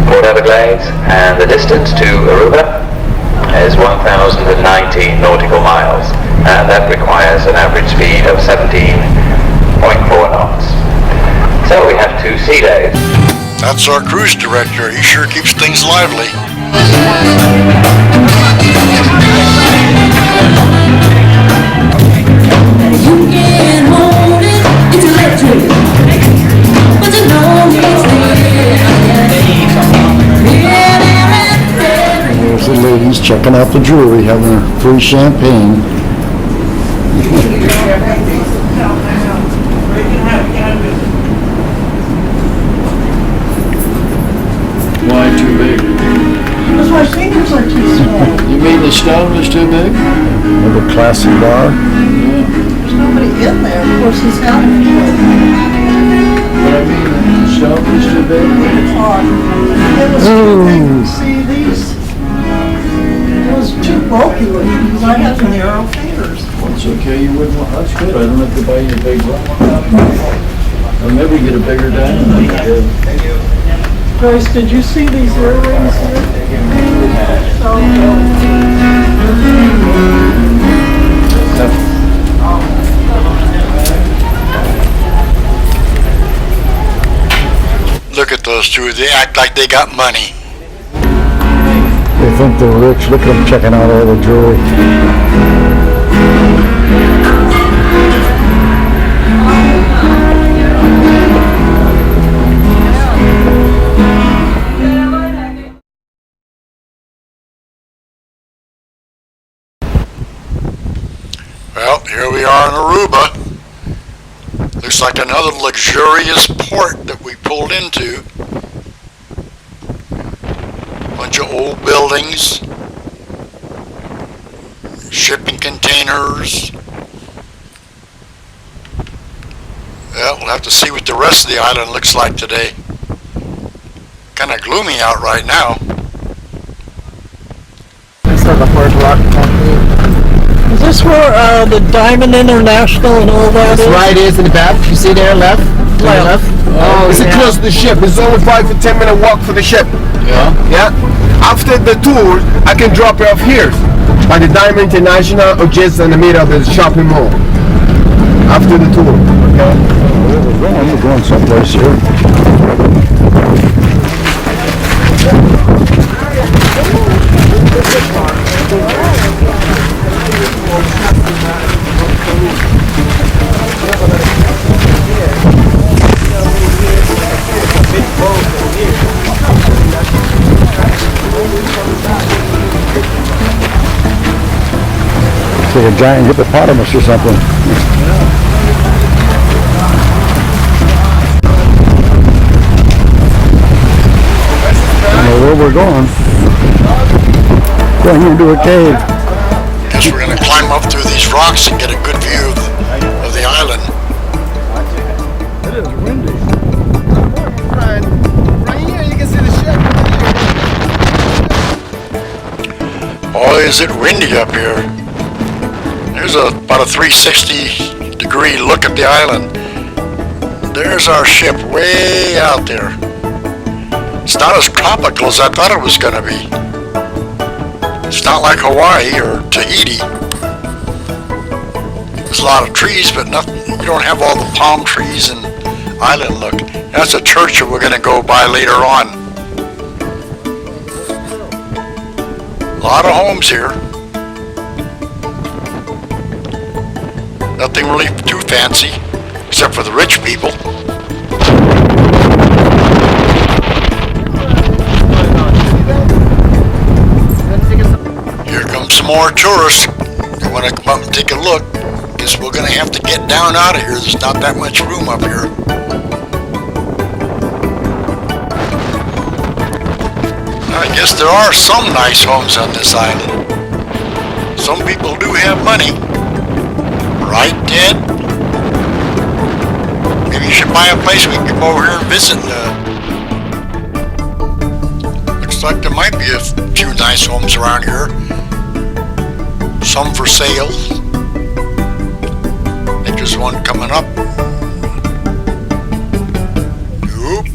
Port Everglades, and the distance to Aruba is 1,019 nautical miles, and that requires an average speed of 17.4 knots. So we have 2 sea days. That's our cruise director. He sure keeps things lively. You can hold it, it's electric, but you know it's there. There's the ladies checking out the jewelry, having a free champagne. Why too big? Because my fingers are too small. You mean the stone is too big? Another classy bar. There's nobody in there. Of course, he's got it. But I mean, the stone is too big? It's hard. It was too big. See, these, it was too bulky looking because I have narrow fingers. Well, it's okay, you wouldn't want, that's good, I don't have to buy you a big one. Or maybe get a bigger diamond. Joyce, did you see these earrings here? Look at those two. They act like they got money. They think they're rich. Look at them checking out all the jewelry. Well, here we are in Aruba. Looks like another luxurious port that we pulled into. Bunch of old buildings, shipping containers. Well, we'll have to see what the rest of the island looks like today. Kind of gloomy out right now. Is this where the Diamond International and all that is? Right is in the back. You see there, left? Left. Oh, It's close to the ship. It's only 5 to 10 minute walk for the ship. Yeah. Yeah. After the tour, I can drop you off here by the Diamond International or just in the middle of the shopping mall. After the tour. Okay. We're going someplace here. It's like a giant hippopotamus or something. where we're going. Going into a cave. Guess we're gonna climb up through these rocks and get a good view of the island. It is windy. Right here, you can see the ship. Boy, is it windy up here. There's about a 360-degree look at the island. There's our ship way out there. It's not as tropical as I thought it was gonna be. It's not like Hawaii or Tahiti. There's a lot of trees, but nothing. You don't have all the palm trees and island look. That's a church that we're gonna go by later on. A lot of homes here. Nothing really too fancy, except for the rich people. Here come some more tourists. They want to come up and take a look. Guess we're gonna have to get down out of here. There's not that much room up here. I guess there are some nice homes on this island. Some people do have money. Right, Ted? Maybe you should buy a place we can come over here and visit. Looks like there might be a few nice homes around here. Some for sale. I think there's one coming up. Oop.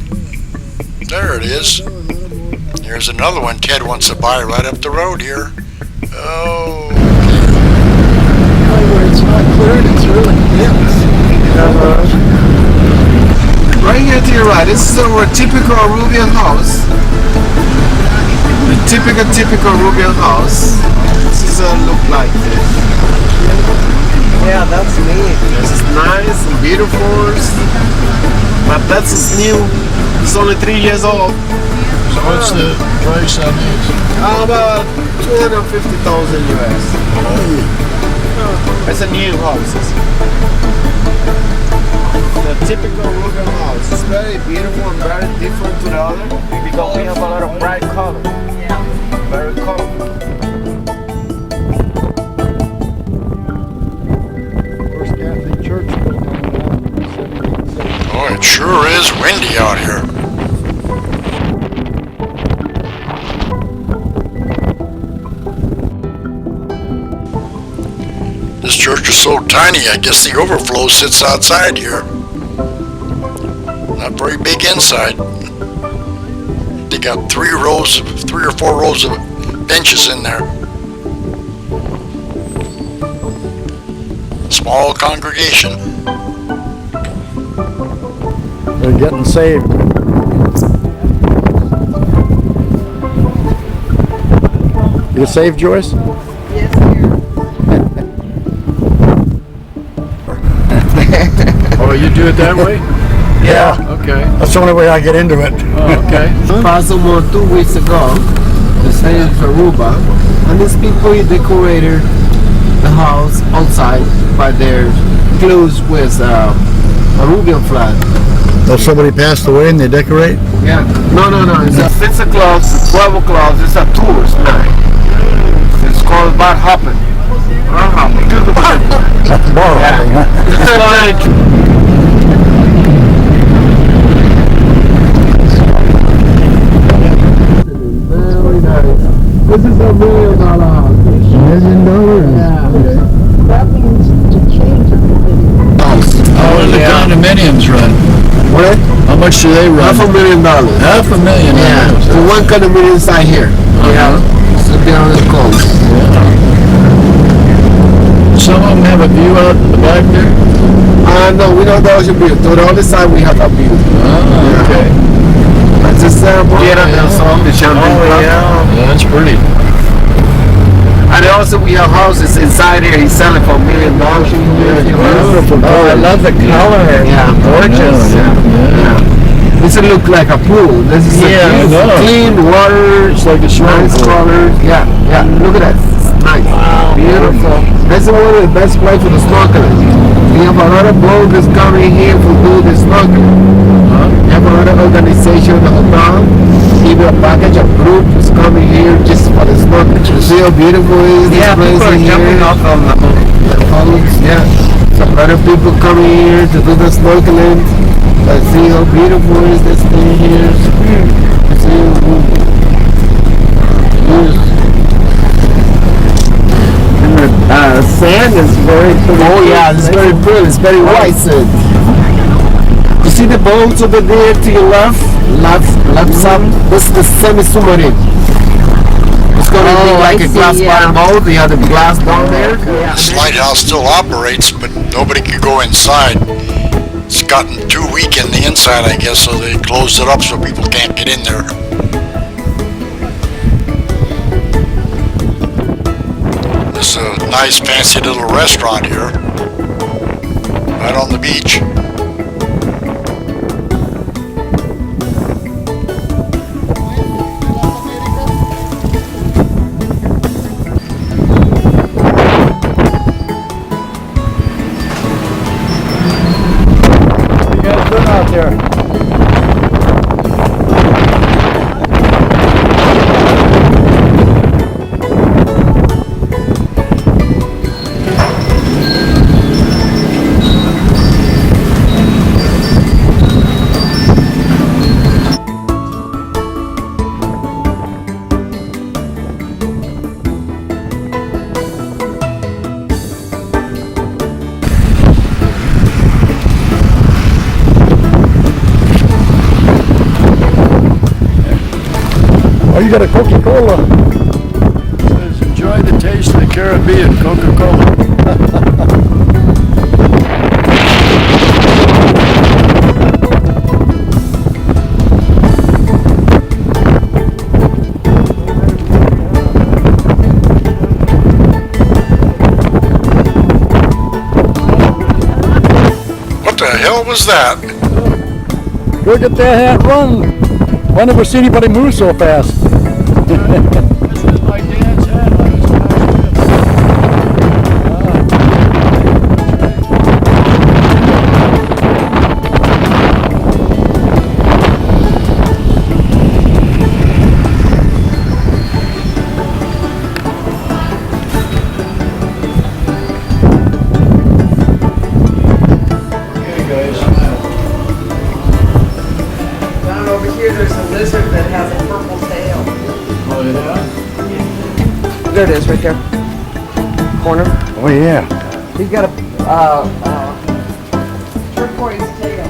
There it is. Here's another one Ted wants to buy right up the road here. Oh. Where it's not cleared, it's really dense. Right here to your right, this is our typical Arubian house. The typical Arubian house. This is look like this. Yeah, that's neat. This is nice and beautiful. But that's new. It's only 3 years old. So what's the price on these? About 250,000 US. It's a new house. The typical Arubian house. It's very beautiful and very different to the other because we have a lot of bright color. Yeah. Very colorful. First Catholic church built on the island in 1770. Oh, it sure is windy out here. This church is so tiny, I guess the overflow sits outside here. Not very big inside. They got 3 or 4 rows of benches in there. Small congregation. They're getting saved. You saved, Joyce? Yes, dear. Oh, you do it that way? Yeah. Okay. That's the only way I get into it. Oh, okay. Furthermore, 2 weeks ago, the same for Aruba, and these people decorated the house outside by their clothes with Arubian flag. So somebody passed away and they decorate? Yeah. No. It's a 6 o'clock, 12 o'clock. It's a tourist night. It's called bar hopping. Bar hopping. Bar hopping, huh? Very nice. This is $1 million house. $1 million? Yeah. That means to change it. How do the condominiums run? What? How much do they run? $500,000. $500,000. Yeah. For one condominium inside here. Yeah. So down the coast. Some of them have a view out the back there? No, we don't have ocean view. To the other side, we have a view. Oh, okay. That's just Tierra del Sol, the Champagne Club. Yeah, that's pretty. And also we have houses inside here. He's selling for $1 million. Beautiful. Oh, I love the color. Yeah, gorgeous. Yeah. This will look like a pool. This is clean water. It's like a swimming nice pool. colors. Yeah. Look at that. Nice. Wow. Beautiful. That's one of the best places for the snorkeling. We have a lot of boats coming here to do the snorkeling. We have a lot of organization in the hotel. even a package of groups coming here just for the snorkel. You see how beautiful is this place people are in jumping here? off of them. Yeah, some other people coming here to do the snorkeling. But see how beautiful is this thing here? Sand is very pretty. Oh yeah, it's very pretty. It's very white sand. You see the boats over there to your left side? This is the semi-submarine. It's going to be like a glass bottom boat. You have the glass down there. This lighthouse still operates, but nobody can go inside. It's gotten too weak in the inside, I guess, so they closed it up so people can't get in there. This is a nice fancy little restaurant here, right on the beach. Out there. Oh, you got a Coca-Cola. Says, enjoy the taste of the Caribbean, Coca-Cola. What the hell was that? Look at that hat run. I never see anybody move so fast. This is my dad's hat on his Okay, guys. Down over here, there's a lizard that has a purple tail. Oh, yeah? There it is, right there. Corner. Oh yeah. He's got a Turquoise tail.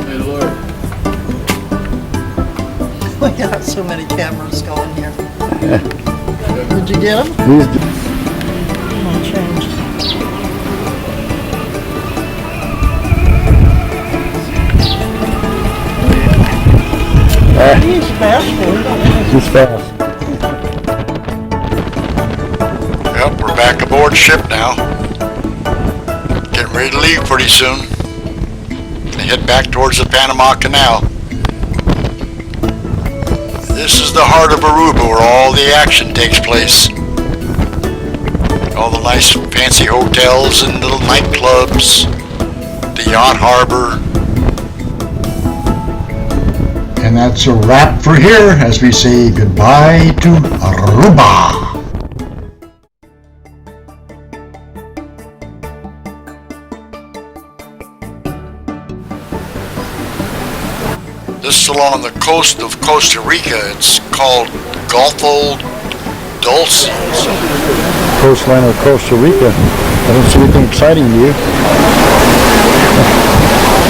Hey, Lord. We got so many cameras going here. Did you get them? These Come on, change. He's bashful. He's fast. Yep, we're back aboard ship now. Getting ready to leave pretty soon. Gonna head back towards the Panama Canal. This is the heart of Aruba where all the action takes place. All the nice fancy hotels and little nightclubs, the yacht harbor. And that's a wrap for here as we say goodbye to Aruba. This is along the coast of Costa Rica. It's called Golfo Dulce. Coastline of Costa Rica. I don't see anything exciting to you.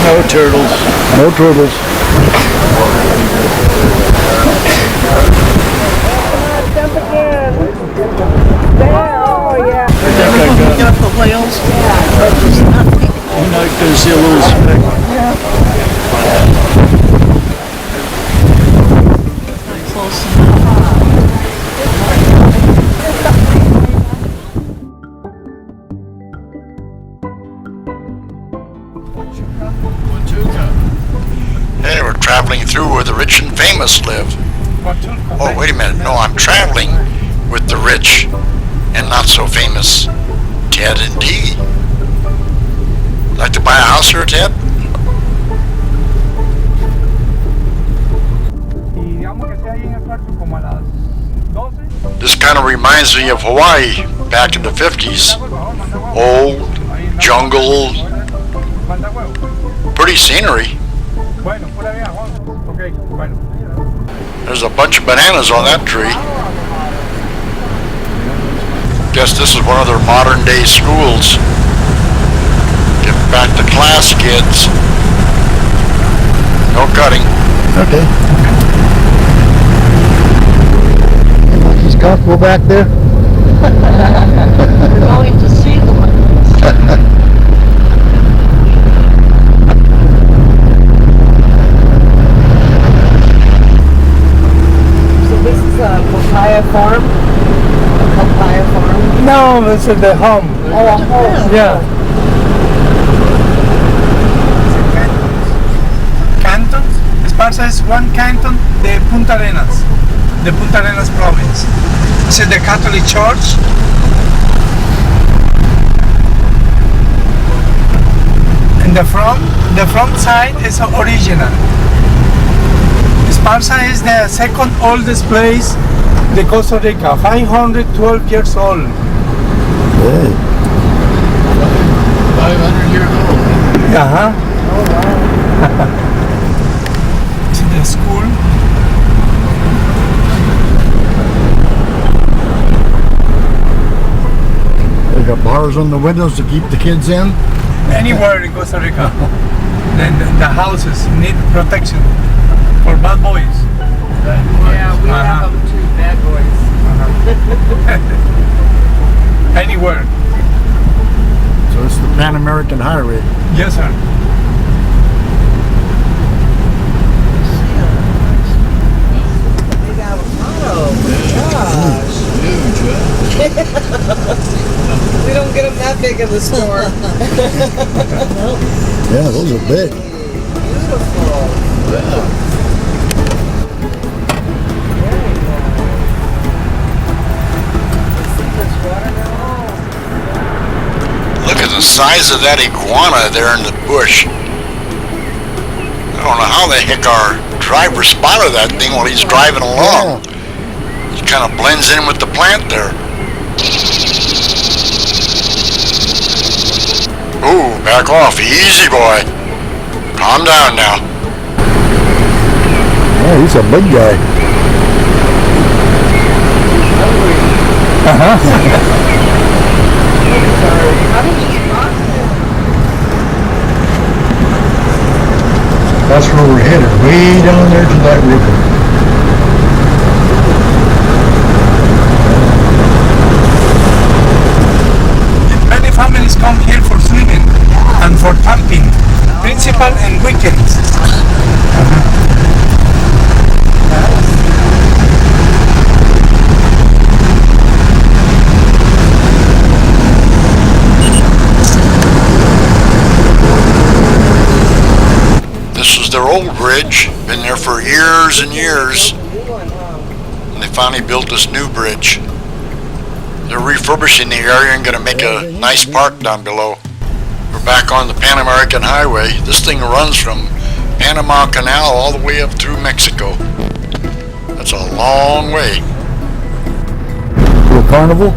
No turtles. No turtles. You got the whales? You're not going to see a little speck. Close enough. Hey, we're traveling through where the rich and famous live. Oh, wait a minute. No, I'm traveling with the rich and not so famous Ted and Dee. Like to buy a house here, Ted? Y digamos que sea This kind of reminds me of Hawaii back in the 50s. Old, jungle, pretty scenery. There's a bunch of bananas on that tree. Guess this is one of their modern day schools. Get back to class, kids. No cutting. Okay. He's comfortable back there? We're going to see the one. So this is a papaya farm? A papaya farm? No, this is the home. Oh, a home. Yeah. Cantons. Esparza is one canton, the Punta Arenas province. This is the Catholic Church. And the front side is original. Esparza is the second oldest place in Costa Rica, 512 years old. Hey. 500 years old. Uh-huh. To the school. They got bars on the windows to keep the kids in? Anywhere in Costa Rica. Then the houses need protection for bad boys. Yeah, we have them too, bad boys. Anywhere. So it's the Pan American Highway. Yes, sir. Big avocado. Gosh. We don't get them that big in the store. Yeah, those are big. Look at the size of that iguana there in the bush. I don't know how the heck our driver spotted that thing while he's driving along. It kind of blends in with the plant there. Ooh, back off. Easy, boy. Calm down now. Oh, he's a big guy. That's where we're headed, way down there to that river. Many families come here for swimming and for camping, principal and weekends. This was their old bridge. Been there for years and years. And they finally built this new bridge. They're refurbishing the area and going to make a nice park down below. We're back on the Pan American Highway. This thing runs from Panama Canal all the way up through Mexico. That's a long way. Little carnival?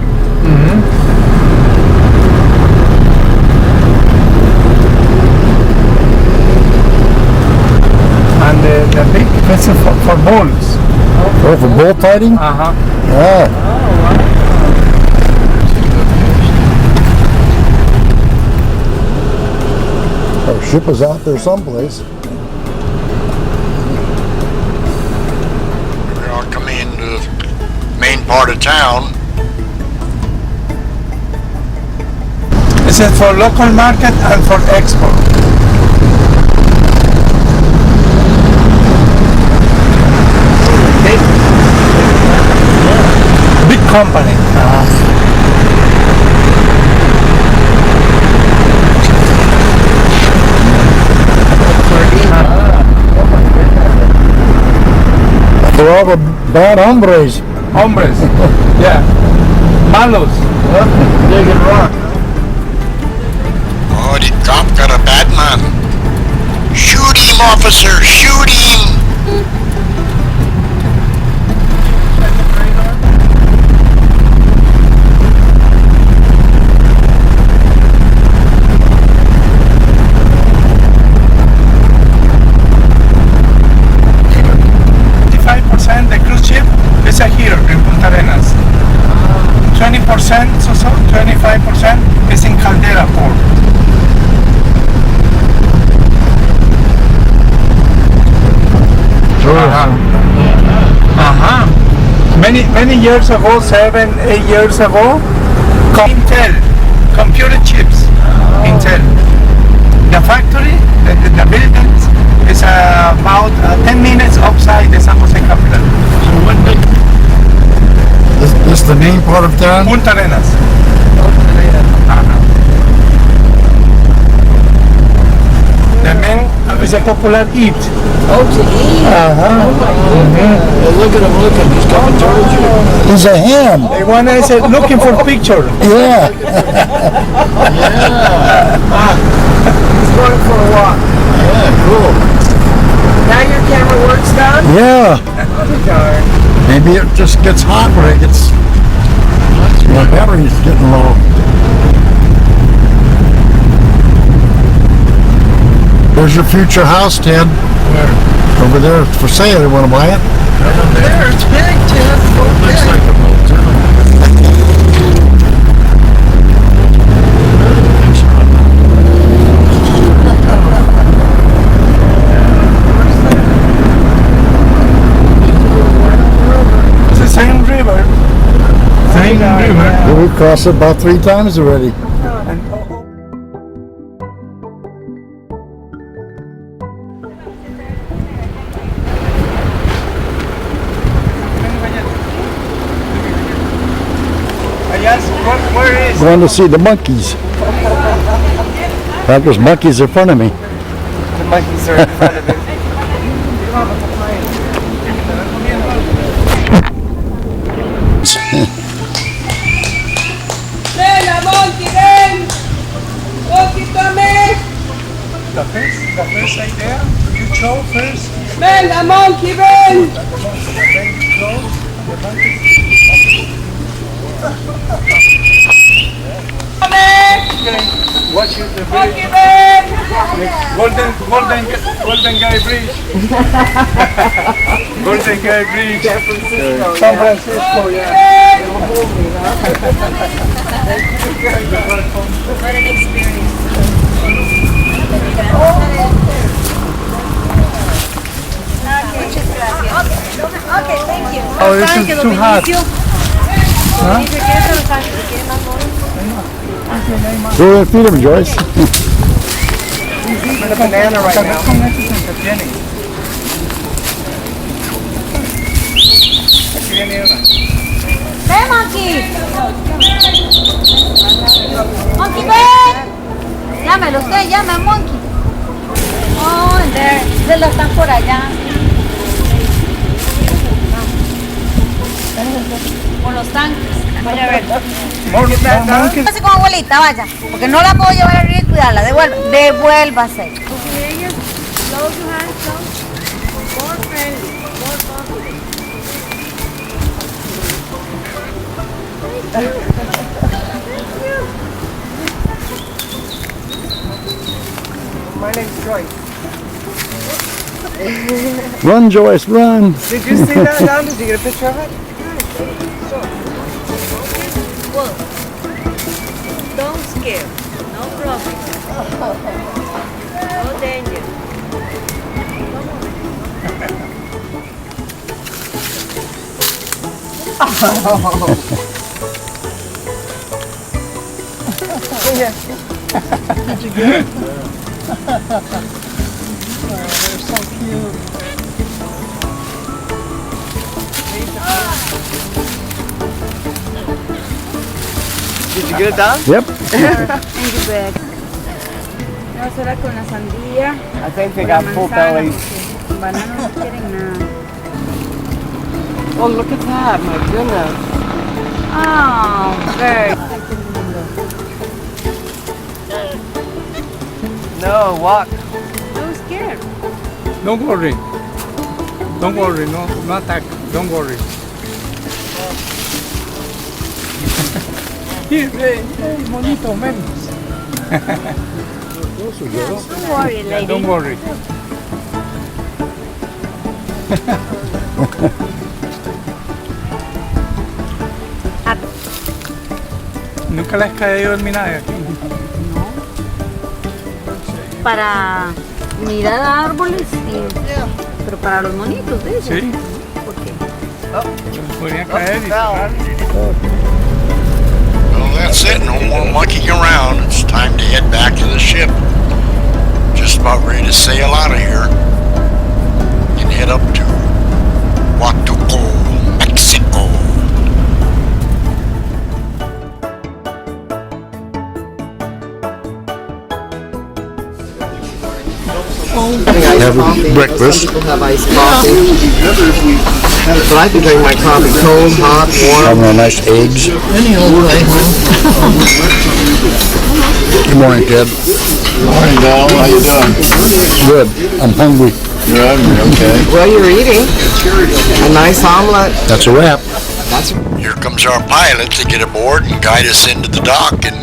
And the big festival for bulls. Oh, for bullfighting? Uh-huh. Yeah. Our ship is out there someplace. We are coming into the main part of town. This is for local market and for export. Big company. For all the bad hombres. Hombres. Yeah. Malos. Digging rock. Oh, the cop got a bad man. Shoot him, officer! Shoot him! es en Caldera Port. Many years ago, 7-8 years ago, Intel, computer chips, Intel. The factory, the buildings is about 10 minutes outside the San Jose capital. This is the main part of town? Punta Arenas. The men is a popular eat. Oh, to eat? Look at him looking, he's coming towards you. He's a ham. The one I said looking for picture. Yeah. He's going for a walk. Yeah, cool. Now your camera works, Don? Yeah. Oh, darn. Maybe it just gets hot when it gets, the battery's getting low. There's your future house, Ted. Where? Over there for sale. You want to buy it? Over there, it's big, Ted. Looks like a motel. It's the same river. Same river. Yeah, we've crossed it about 3 times already. Where is Going to see the monkeys. There's monkeys in front of me. the monkeys are in front of it? ¡Ven, monkey, ven! ¡Monkey, come! The first right there. You show first. ¡Venga, monkey, ven! Watch the bridge. ¡Monkey, ven! Golden Gate Bridge. Golden Gate Bridge. San Francisco, yeah. What an experience. Okay, thank you. Oh, this is too hot. Go and feed them, Joyce. I'm a banana right now. Aquí viene una. ¡Ven, Monkey! ¡Monkey, ven! Llámelo usted, llame a Monkey. Oh, there. Se lo están por allá. Por los tanques. Vaya a ver. Pase con abuelita, vaya. Porque no la puedo llevar arriba y cuidarla. Devuélvase. My name's Joyce. Run, Joyce, run. Did you see that, Don? Did you get a picture of it? Whoa. Don't scare. No problem. No danger. Did you get it? Oh, they're so cute. Did you get it done? Yep. Thank you, Greg. Vamos ahora con la sandía. I think they con la got full manzana, belly. porque banano no quieren nada. Oh, look at that, my goodness. Oh, Greg. No, walk. No scared. Don't worry. Don't worry. No attack. Don't worry. Here, hey, monito, men. Don't worry, lady. Don't worry. Nunca les cae dormir aquí. Para mirar árboles, pero para los monitos, ¿ves? Sí. ¿Por qué? Podrían caer y Well, that's it. No more monkeying around. It's time to head back to the ship. Just about ready to sail out of here and head up to Huatuco, Mexico. Have breakfast. People have iced coffee. But I can drink my coffee cold, hot, warm. Having a nice eggs. Any old way. Good morning, Ted. Morning, Donald. How you doing? Good. I'm hungry. You're hungry, okay. Well, you're eating a nice omelet. That's a wrap. Here comes our pilot to get aboard and guide us into the dock in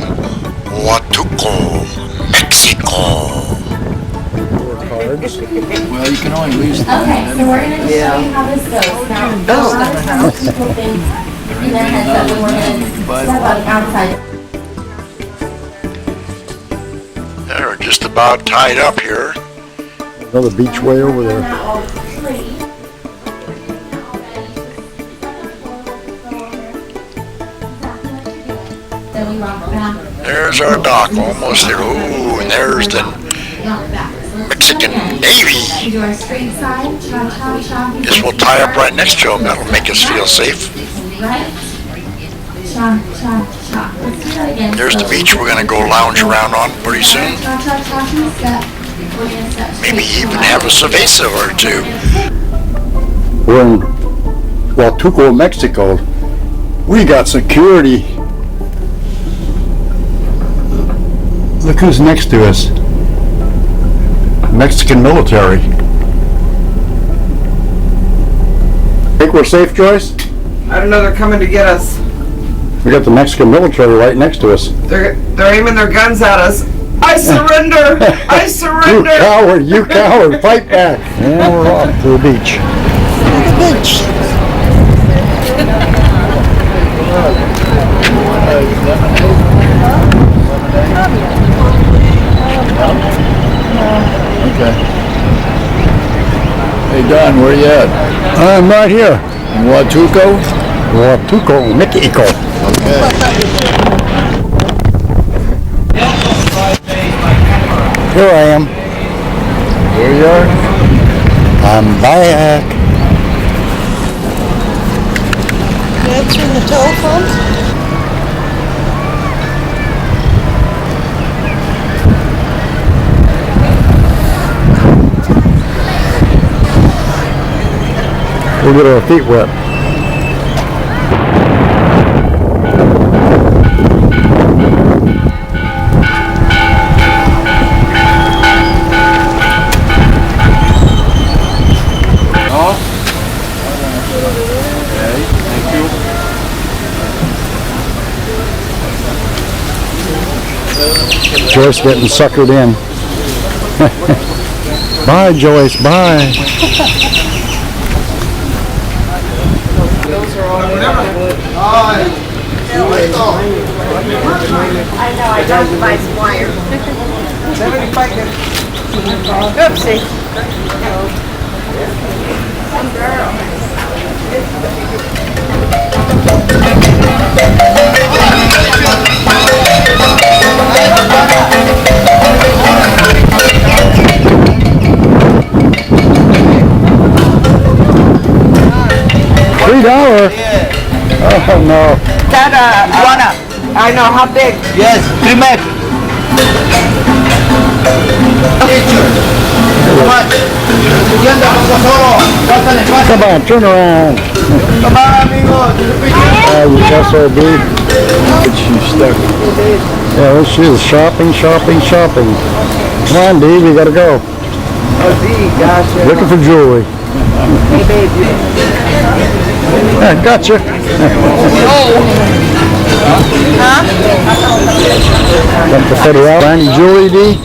Huatuco, Mexico. Well, you can only lease them. Okay, so we're going to just show you how this goes. Now, a lot of times people think in their heads that when we're going to step out outside. They're just about tied up here. Another beach way over there. There's our dock, almost there. Ooh, and there's the Mexican Navy. Guess we'll tie up right next to them. That'll make us feel safe. There's the beach we're going to go lounge around on pretty soon. Maybe even have a cerveza or two. We're in Huatuco, Mexico. We got security. Look who's next to us. Mexican military. Think we're safe, Joyce? I don't know, they're coming to get us. We got the Mexican military right next to us. They're aiming their guns at us. I surrender! I surrender! You coward, fight back! And we're off to the beach. The beach. Okay. Hey, Don, where you at? I'm right here. In Huatuco? Huatuco, Mexico. Okay. Here I am. There you are? I'm back. Answering the telephone? We'll get our feet wet. Joyce getting suckered in. Bye, Joyce. Bye. Those are all I know, I got to buy some wire. Oopsie. $3? Oh no. That, Juana, I know, how big? Yes, 3 meg. Come on, turn around. Come on, amigos. You SOB. She's stuck. Yeah, well, she is shopping. Come on, Dee, we gotta go. Oh, gee, gosh. Looking for jewelry. Hey, babe. Yeah, gotcha. Huh? Got the Federal. Any jewelry, Dee?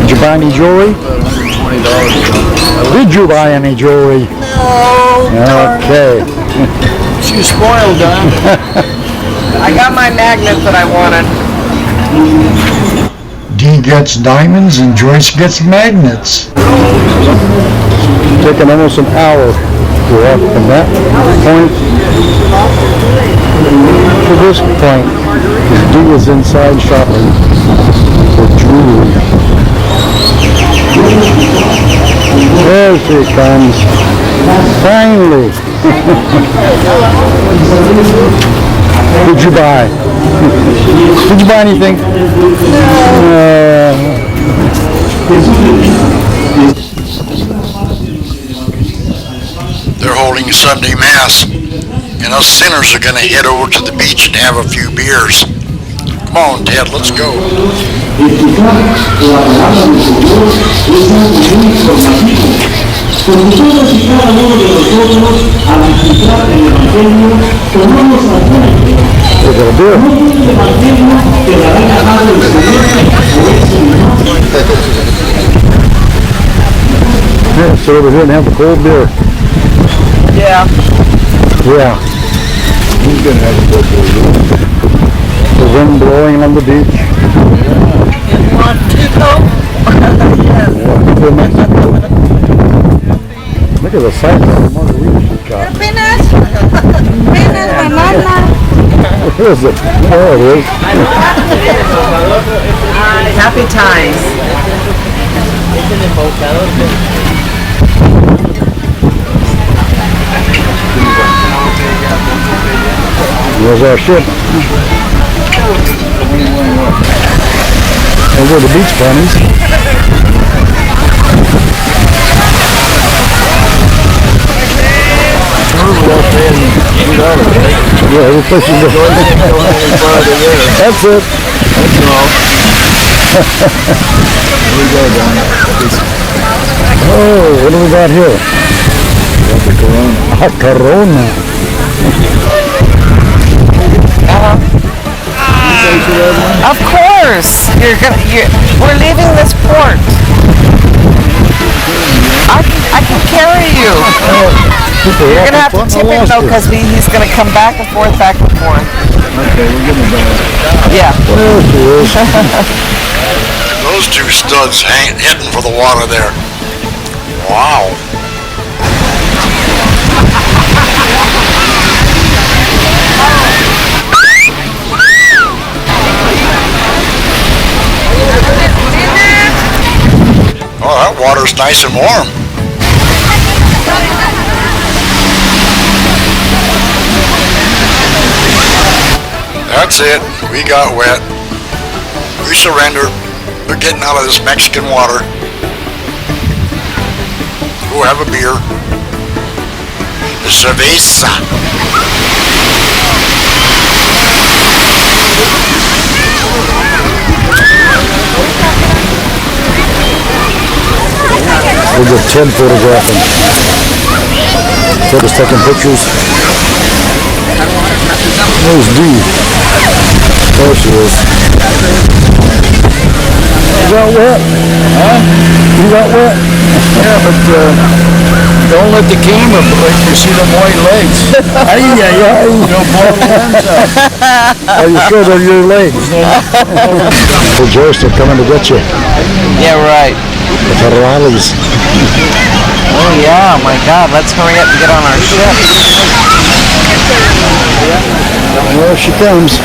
Did you buy any jewelry? $120. Did you buy any jewelry? Okay. She's spoiled, Don. I got my magnet that I wanted. Dee gets diamonds and Joyce gets magnets. Taking almost an hour to walk from that point to this point. Because Dee is inside shopping for jewelry. There she comes. Finally. What'd you buy? Did you buy anything? They're holding Sunday Mass, and us sinners are going to head over to the beach and have a few beers. Come on, Ted, let's go. Yeah, sit over here and have a cold beer. Yeah. Yeah. He's gonna have a cold beer. The wind blowing on the beach. Look at the size of the margarita she got. Peanuts, banana. Where is it? There it is. Happy times. There's our ship. Over the beach bunnies. Yeah, every place you go. That's it. That's all. Here we go, Don. Oh, what do we got here? Got the Corona. A Corona. Of course. We're leaving this port. I can carry you. You're gonna have to tip him though, because he's gonna come back and forth, back and forth. Okay, we're gonna buy it. Yeah. There she is. Those two studs heading for the water there. Wow. Oh, that water's nice and warm. That's it. We got wet. We surrendered. We're getting out of this Mexican water. Go have a beer. Cerveza. We'll get Ted photographing. Ted is taking pictures. There's Dee. There she is. You got wet? Huh? You got wet? Yeah, but don't let the camera break. You see them white legs. Ay, ay, ay. Don't blow the lens out. Are you sure they're your legs? The Joyce are coming to get you. Yeah, right. The Ferraris. Oh yeah, my God, let's hurry up and get on our ship. There she comes.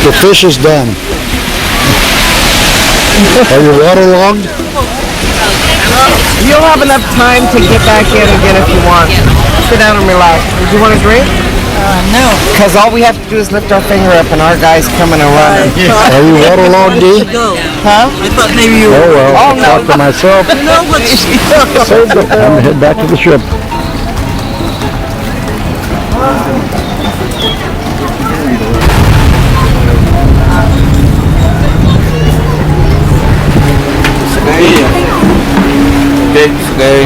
The fish is done. Are you waterlogged? You'll have enough time to get back in again if you want. Sit down and relax. Would you want a drink? No. Because all we have to do is lift our finger up and our guy's coming and running. Are you waterlogged, Dee? Huh? I thought maybe you Oh well, Oh, no. talk to myself. know what's... Save the time to head back to the ship. Big today.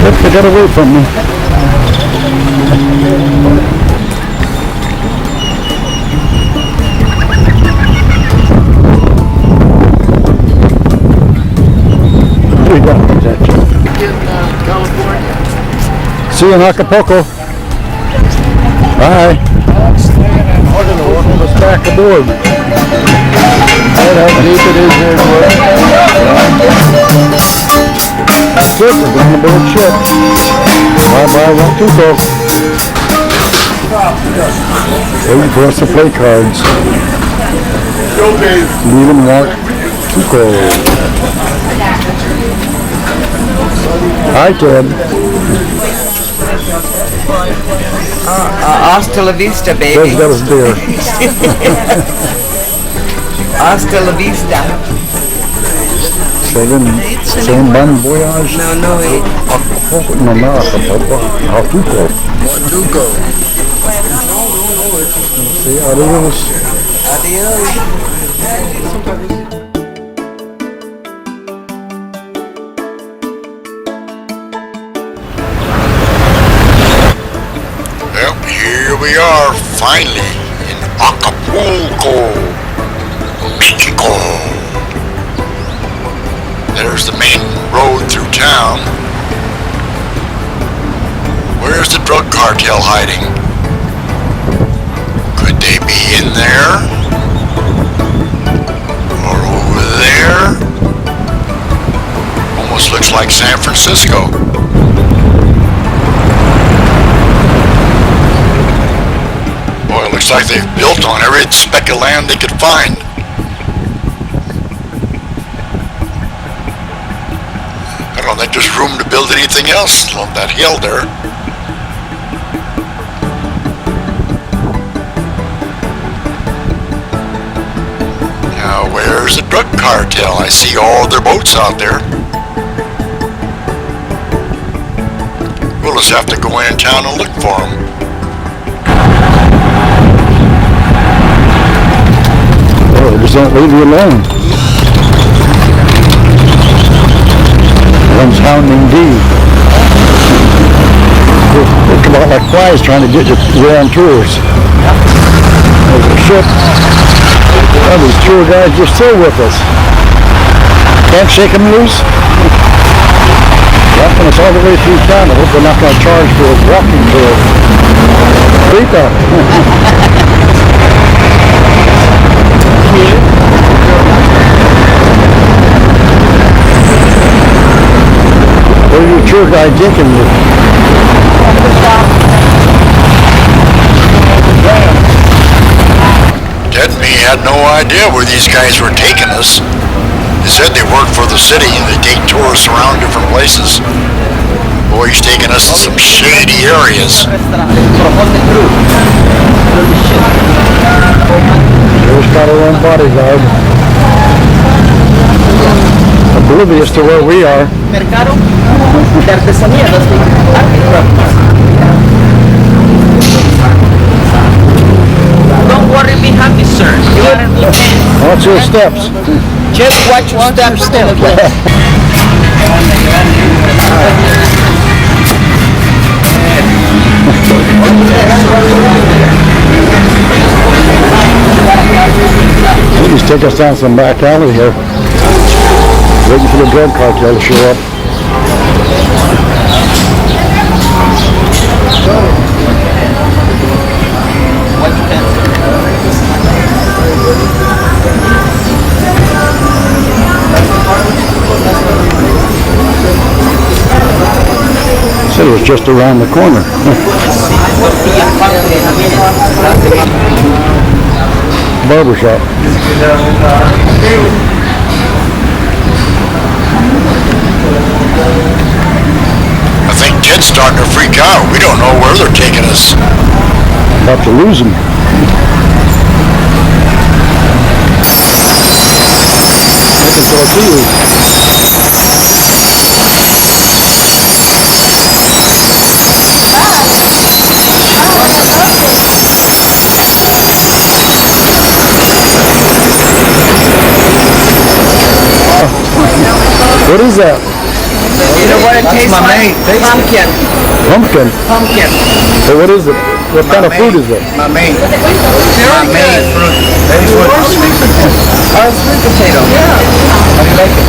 Yep, they got away from me. We got that. See you in Acapulco. Bye. We're going to welcome us back aboard. Right, how deep it is here. That's it, we're going aboard ship. Bye-bye, Watuco. Waiting for us to play cards. Leaving Watuco. Hi, Ted. Hasta la vista, baby. Ted's got his beer. Hasta la vista. Same bon voyage? No, Acapulco. No, not Acapulco. Watuco. See, adios. Well, here we are, finally, in Acapulco, Mexico. There's the main road through town. Where's the drug cartel hiding? Could they be in there? Or over there? Almost looks like San Francisco. Boy, it looks like they've built on every speck of land they could find. I don't think there's room to build anything else on that hill there. Now, where's the drug cartel? I see all their boats out there. We'll just have to go in town and look for them. Oh, just don't leave you alone. One's hounding D. They come out like flies trying to get you on tours. There's a ship. Oh, these tour guides are still with us. Can't shake them loose. Walking us all the way through town. I hope they're not going to charge for a walking tour. Rita. Where are your tour guide taking you? Ted and me had no idea where these guys were taking us. They said they worked for the city and they take tourists around different places. Boy, he's taking us to some shady areas. There's got our own bodyguard. Oblivious to where we are. Mercado de artesanía, that's the artifacts. Don't worry, be happy, sir. You are in good hands. Watch your steps. Just watch your steps still. Please take us down some back alley here. Waiting for the drug cartel to show up. Said it was just around the corner. Barbershop. I think Ted's starting to freak out. We don't know where they're taking us. About to lose him. Looking for a clue. What is that? You know what it tastes like? Pumpkin. Pumpkin? Pumpkin. So what is it? What kind of fruit is it? Very good. Sweet potato. How do you like it?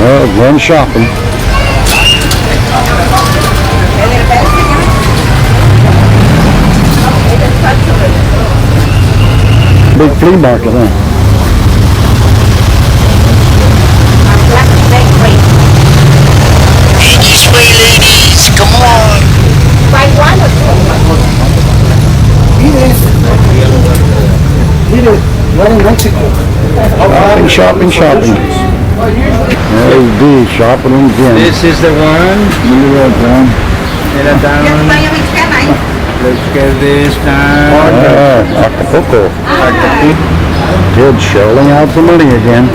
Well, going shopping. big flea market, huh? Ladies, way ladies, come on. Buy one or two? Shopping. There's D, shopping again. This is the one. Look at that, down. Let's get this down. Acapulco. Kids shelling out the money again.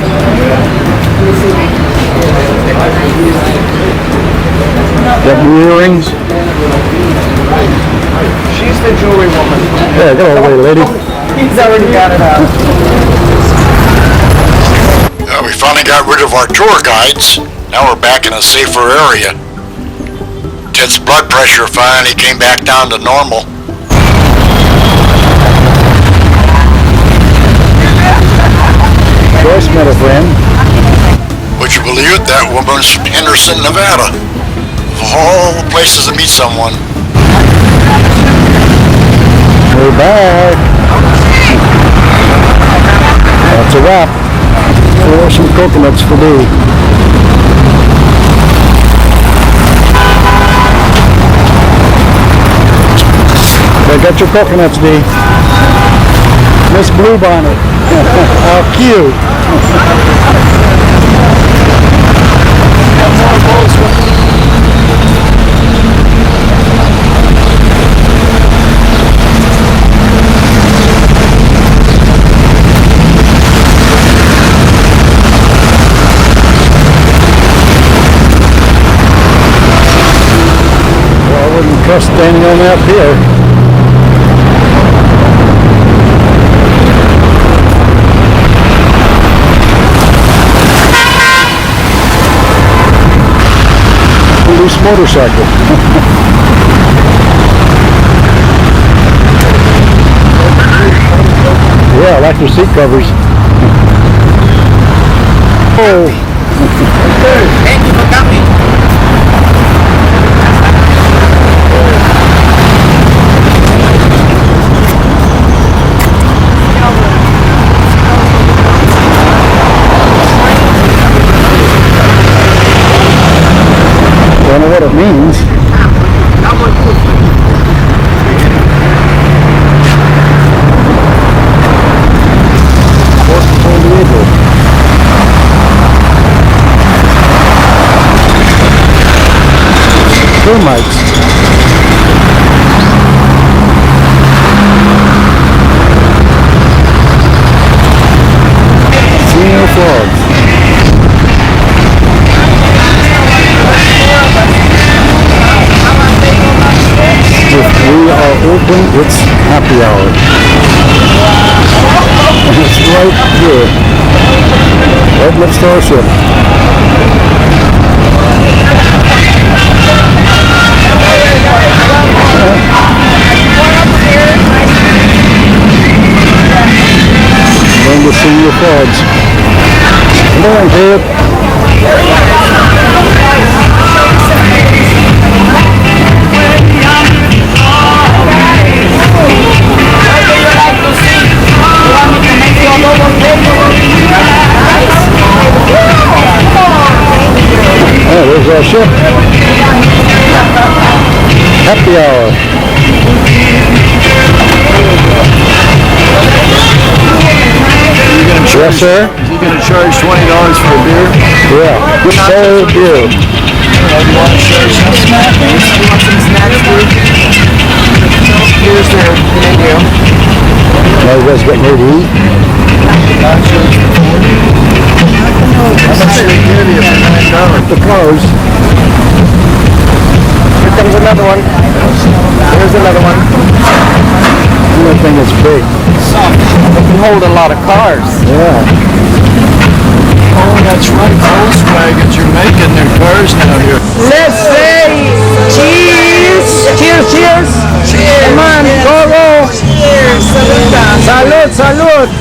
Got new earrings? She's the jewelry woman. Yeah, get away, lady. He's already got it out. We finally got rid of our tour guides. Now we're back in a safer area. Ted's blood pressure finally came back down to normal. Joyce met a friend. Would you believe it? That woman's from Henderson, Nevada. Of all the places to meet someone. We're back. That's a wrap. Pour some coconuts for D. I got your coconuts, D. Miss Bluebonnet. How cute. Well, I wouldn't trust standing on that pier. Loose motorcycle. Yeah, I like your seat covers. Oh. Thank you for coming. I don't know what it means. Termites. Seeing frogs. We are open, it's happy hour. It's right here. Right next to our ship. Going to see your frogs. Come on, kid. Oh, there's our ship. Happy hour. Yes, sir. Is he gonna charge $20 for a beer? Yeah, good soul beer. You want to share some snacks? You want some snacks, dude? Here's their menu. Now you guys getting ready to eat? How much do they give you for $9? The cars. Here comes another one. Here's another one. That thing is big. They can hold a lot of cars. Yeah. Oh, that's right. Volkswagens, you're making their cars now here. Let's say cheers. Cheers, cheers. Cheers. Come on, go, go. Cheers. Salud, salud.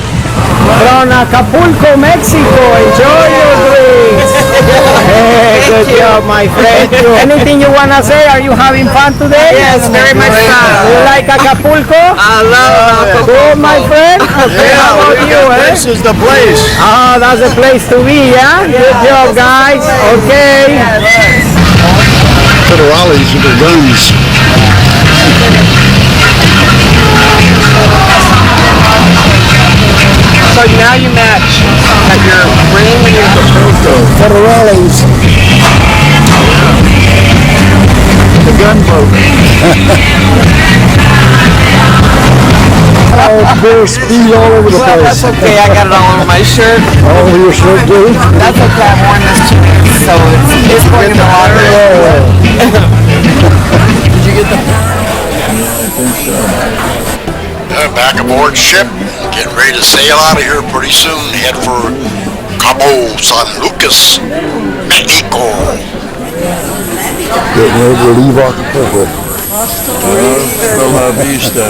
From Acapulco, Mexico. Enjoy your drink. Orleans. Hey, good job, my friend. Anything you wanna say? Are you having fun today? Yes, very much fun. You like Acapulco? I love Acapulco. Good, my friend. How about you, eh? This is the place. Oh, that's the place to be, yeah? Good job, guys. Okay. Federales with their guns. So now you match. Have your ring and your Federales. The gunboat. Oh, full speed all over the Well, place. that's okay. I got it all over my shirt. All over your shirt, too? That's okay. I've worn this too. So it's going in the water. Did you get the... Back aboard ship, getting ready to sail out of here pretty soon. Head for Cabo San Lucas, Mexico. Getting ready to leave Acapulco. Bella Vista.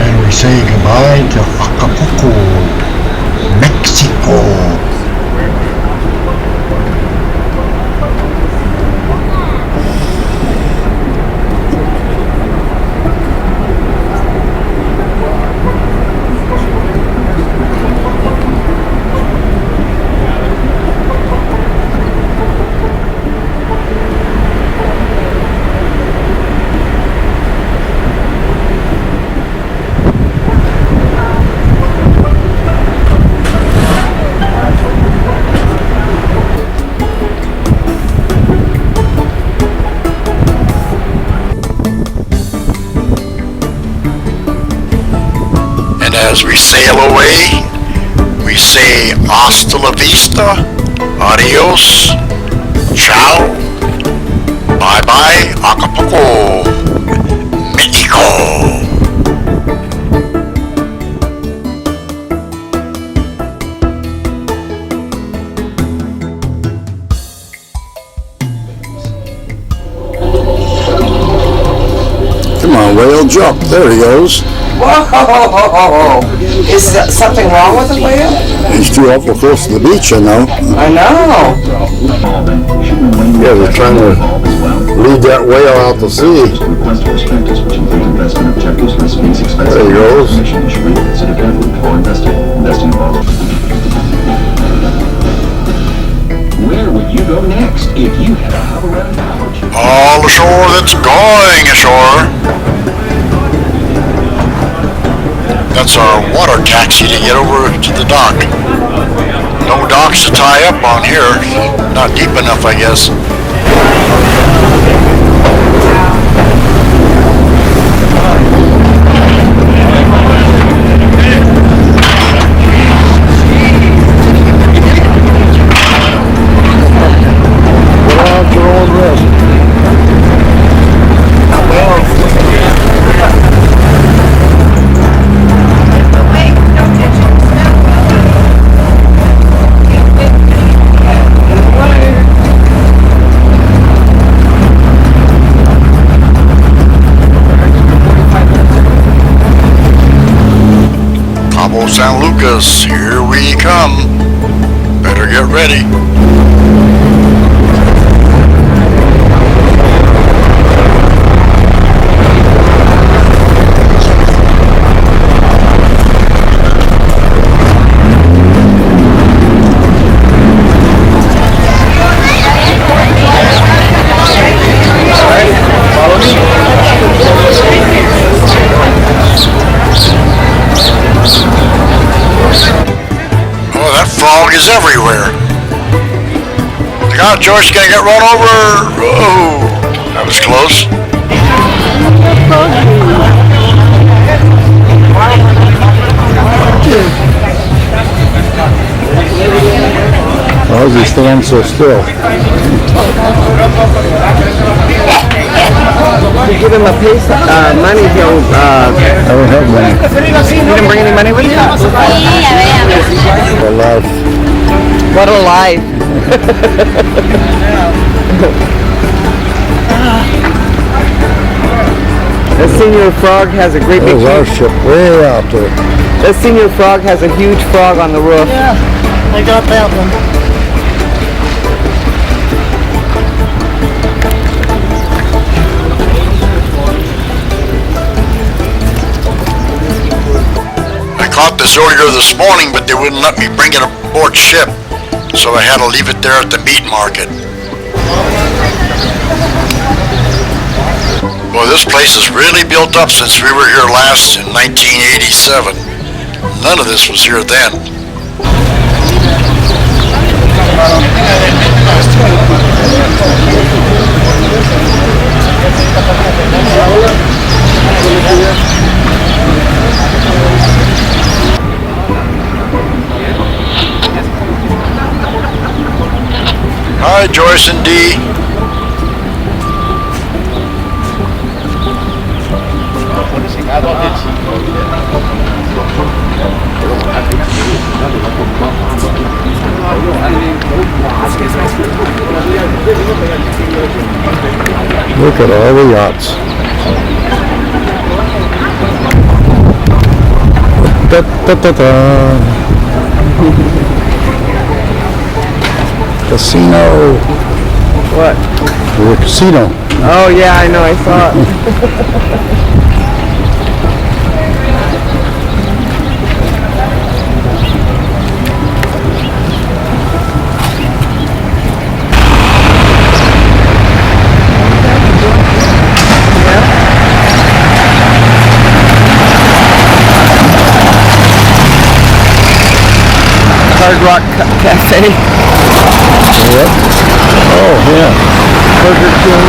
And we say goodbye to Acapulco, Mexico. As we sail away, we say hasta la vista, adios, ciao, bye-bye, Acapulco, Mexico. Come on, whale, jump. There he goes. Whoa! Is something wrong with the whale? He's too awful close to the beach, I know. I know. Yeah, they're trying to lead that whale out to sea. There he goes. Where would you go next if you had a hover around pouch? All ashore that's going ashore. That's our water taxi to get over to the dock. No docks to tie up on here. Not deep enough, I guess. Get out your own risk. Cabo San Lucas, here we come. Better get ready. Oh, that frog is everywhere. Look out, George, gonna get run over. Oh, that was close. Why does he stand so still? You give him a piece money, he'll, I don't have money. you didn't bring any money with you? For life. What a life. The senior frog has a great big... There's our ship way out there. The senior frog has a huge frog on the roof. Yeah, I got that one. I caught this earlier this morning, but they wouldn't let me bring it aboard ship, so I had to leave it there at the meat market. Boy, this place has really built up since we were here last in 1987. None of this was here then. Hi, Joyce and Dee. Look at all the yachts. Da, da, da, da. Casino. What? The casino. Oh yeah, I know, I saw it. Hard Rock Cafe. What? Oh, yeah. Burger King.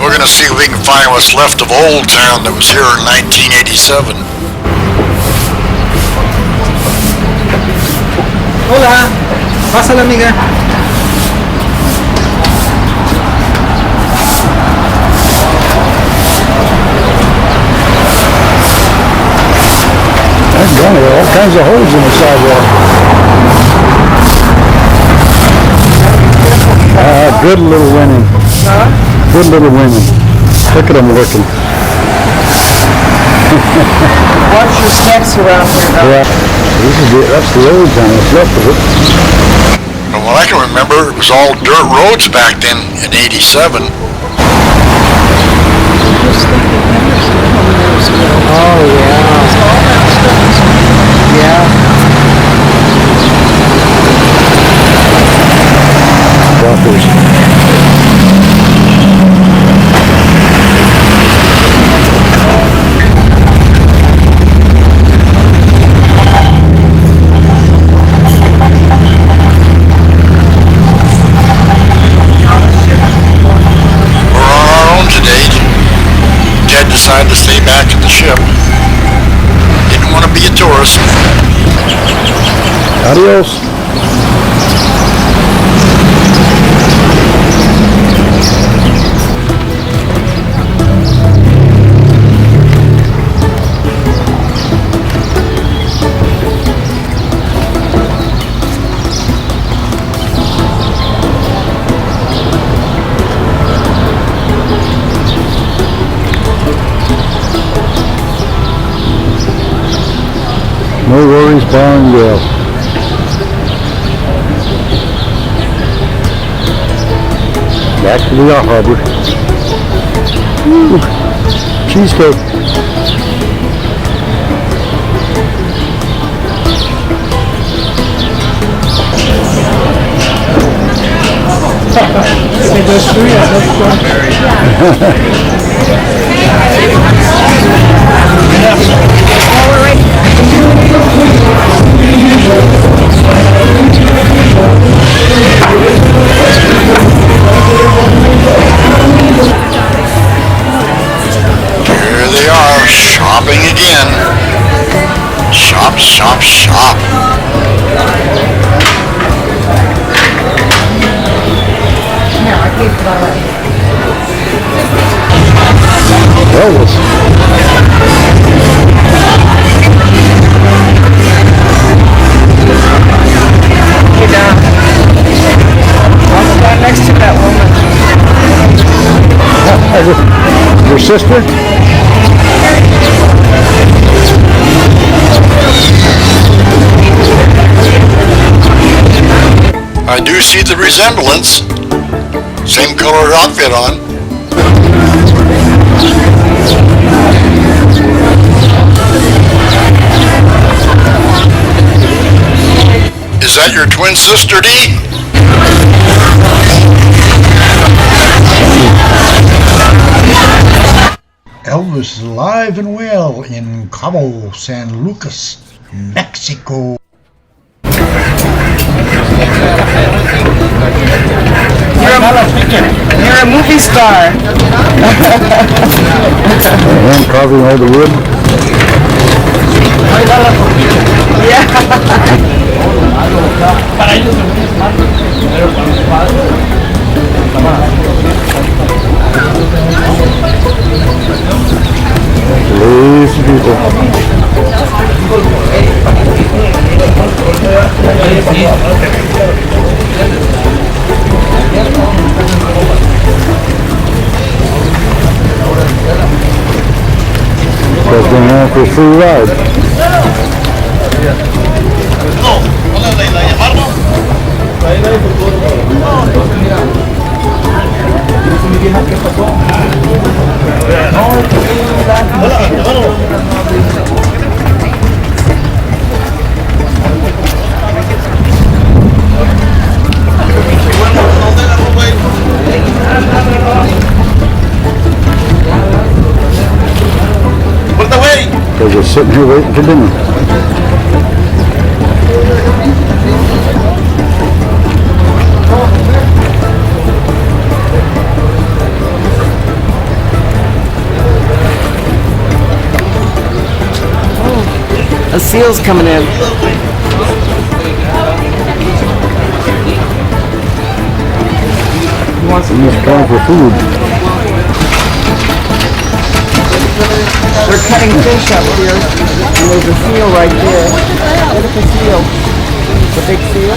We're gonna see if we can find what's left of Old Town that was here in 1987. Hola, pásala amiga. That's gone. There are all kinds of holes in the sidewalk. Good little women. Good little women. Look at them looking. Watch your steps around here now. Yeah. That's the old town. What's left of it. From what I can remember, it was all dirt roads back then in 87. Oh yeah. Yeah. Buffers. Decided to stay back at the ship. Didn't want to be a tourist. Adios. No worries, bar and grill. Back to the yacht harbor. Woo. Cheesecake. Here they are, shopping again. Shop, shop, shop. Elvis. Get down. I'll stand next to that woman. Your sister? I do see the resemblance. Same color outfit on. Is that your twin sister, Dee? Elvis is alive and well in Cabo San Lucas, Mexico. You're a movie star. Hand carving all the wood. Lazy people. Guys going on for a free ride. Because they're sitting here waiting for dinner. A seal's coming in. He wants to He's trying for food. They're cutting fish up here, and there's a seal right there. Look at the seal. The big seal.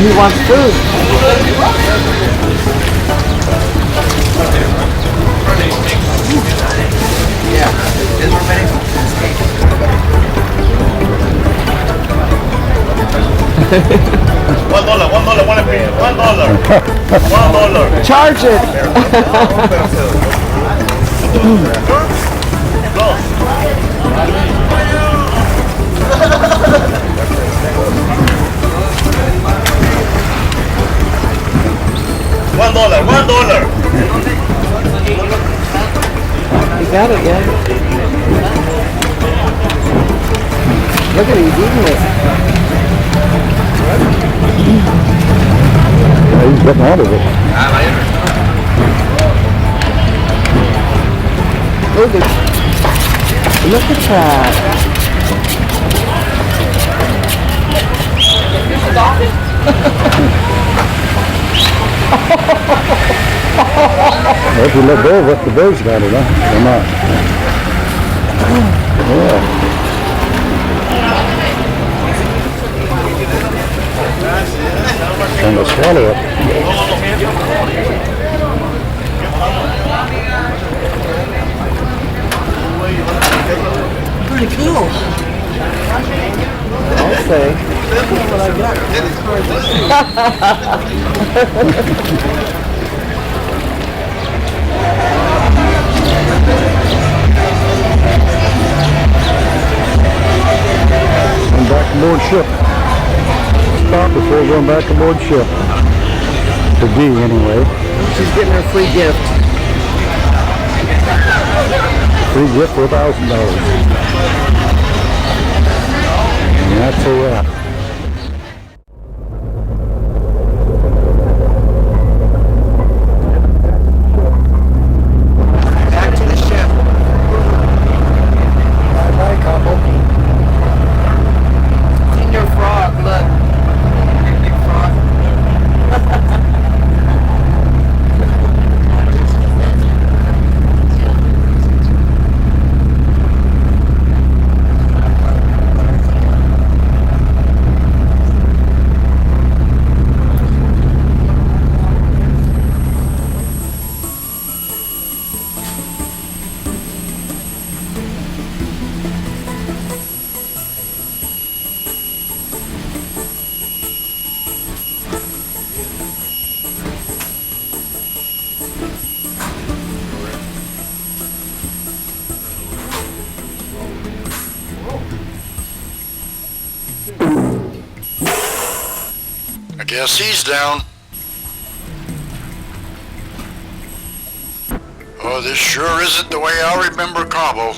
He wants food. $1. Charge it. $1. You got it, yeah. Look at him, he's eating it. Yeah, he's getting out of it. Look at that. Well, if you let go of it, the birds got it, huh? Or not? Yeah. Trying to swallow it. Pretty cool. I'll say. That's what I got. And back aboard ship. Stop before going back aboard ship. To D anyway. She's getting her free gift. Free gift for $1,000. And that's a wrap. Back to the ship. Bye-bye, couple. Senior frog, look. Big frog. Guess he's down. Oh, this sure isn't the way I remember Cabo.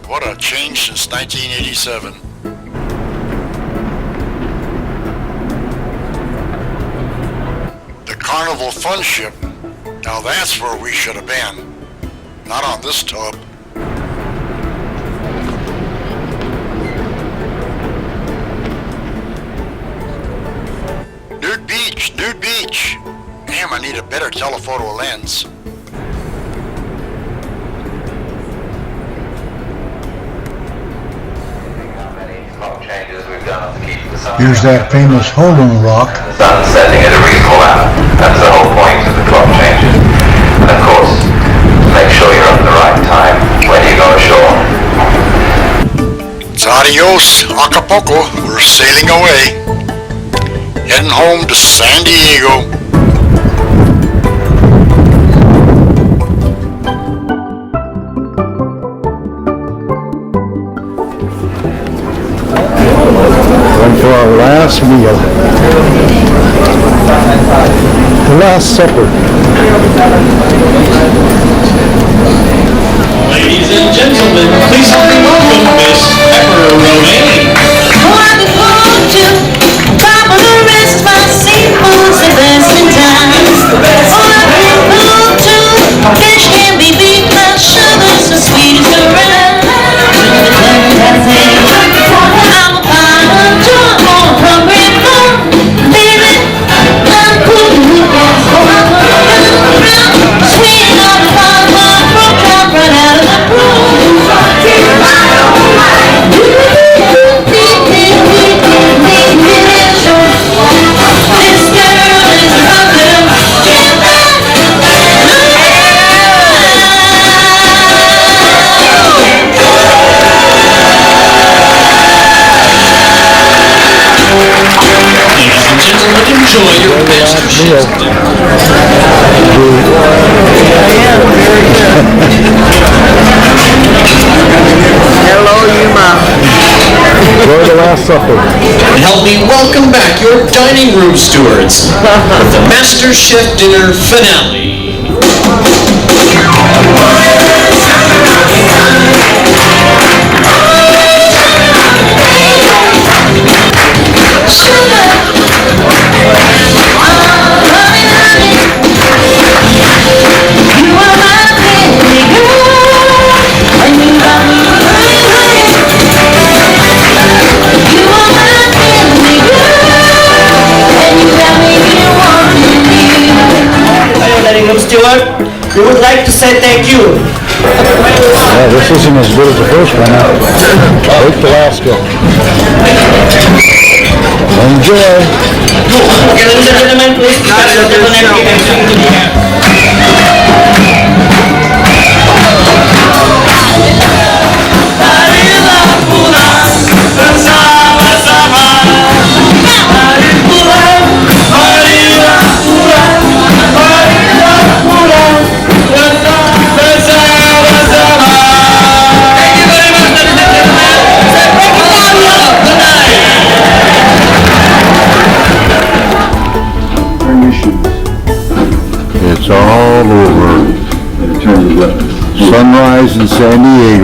What a change since 1987. The Carnival Fun Ship. Now that's where we should have been. Not on this tub. Nude beach, nude beach. Damn, I need a better telephoto lens. Here's that famous hole in the rock. The sun setting at a reasonable hour. That's the whole point of the clock changes. And of course, make sure you're up at the right time when you go ashore. It's adios, Acapulco. We're sailing away. Heading home to San Diego. For our last meal. The Last Supper. Ladies and gentlemen, please help me welcome Miss Pepper Romaine. Fish can be beat by sugar, so sweet as around. I'm a kind of drunk on a program phone. Baby, I'm cool with that. Sweet enough to find my throat drop right out of the pool. This girl is a Enjoy your best Meal. Hello, Yuma. Enjoy the Last Supper. And help me welcome back your dining room stewards with the Master Chef Dinner Finale. Stewart, we would like to say thank you. Yeah, this isn't as good as the first one. Wait till Alaska. Enjoy. Ladies and gentlemen, please pass the It's all over. Sunrise in San Diego.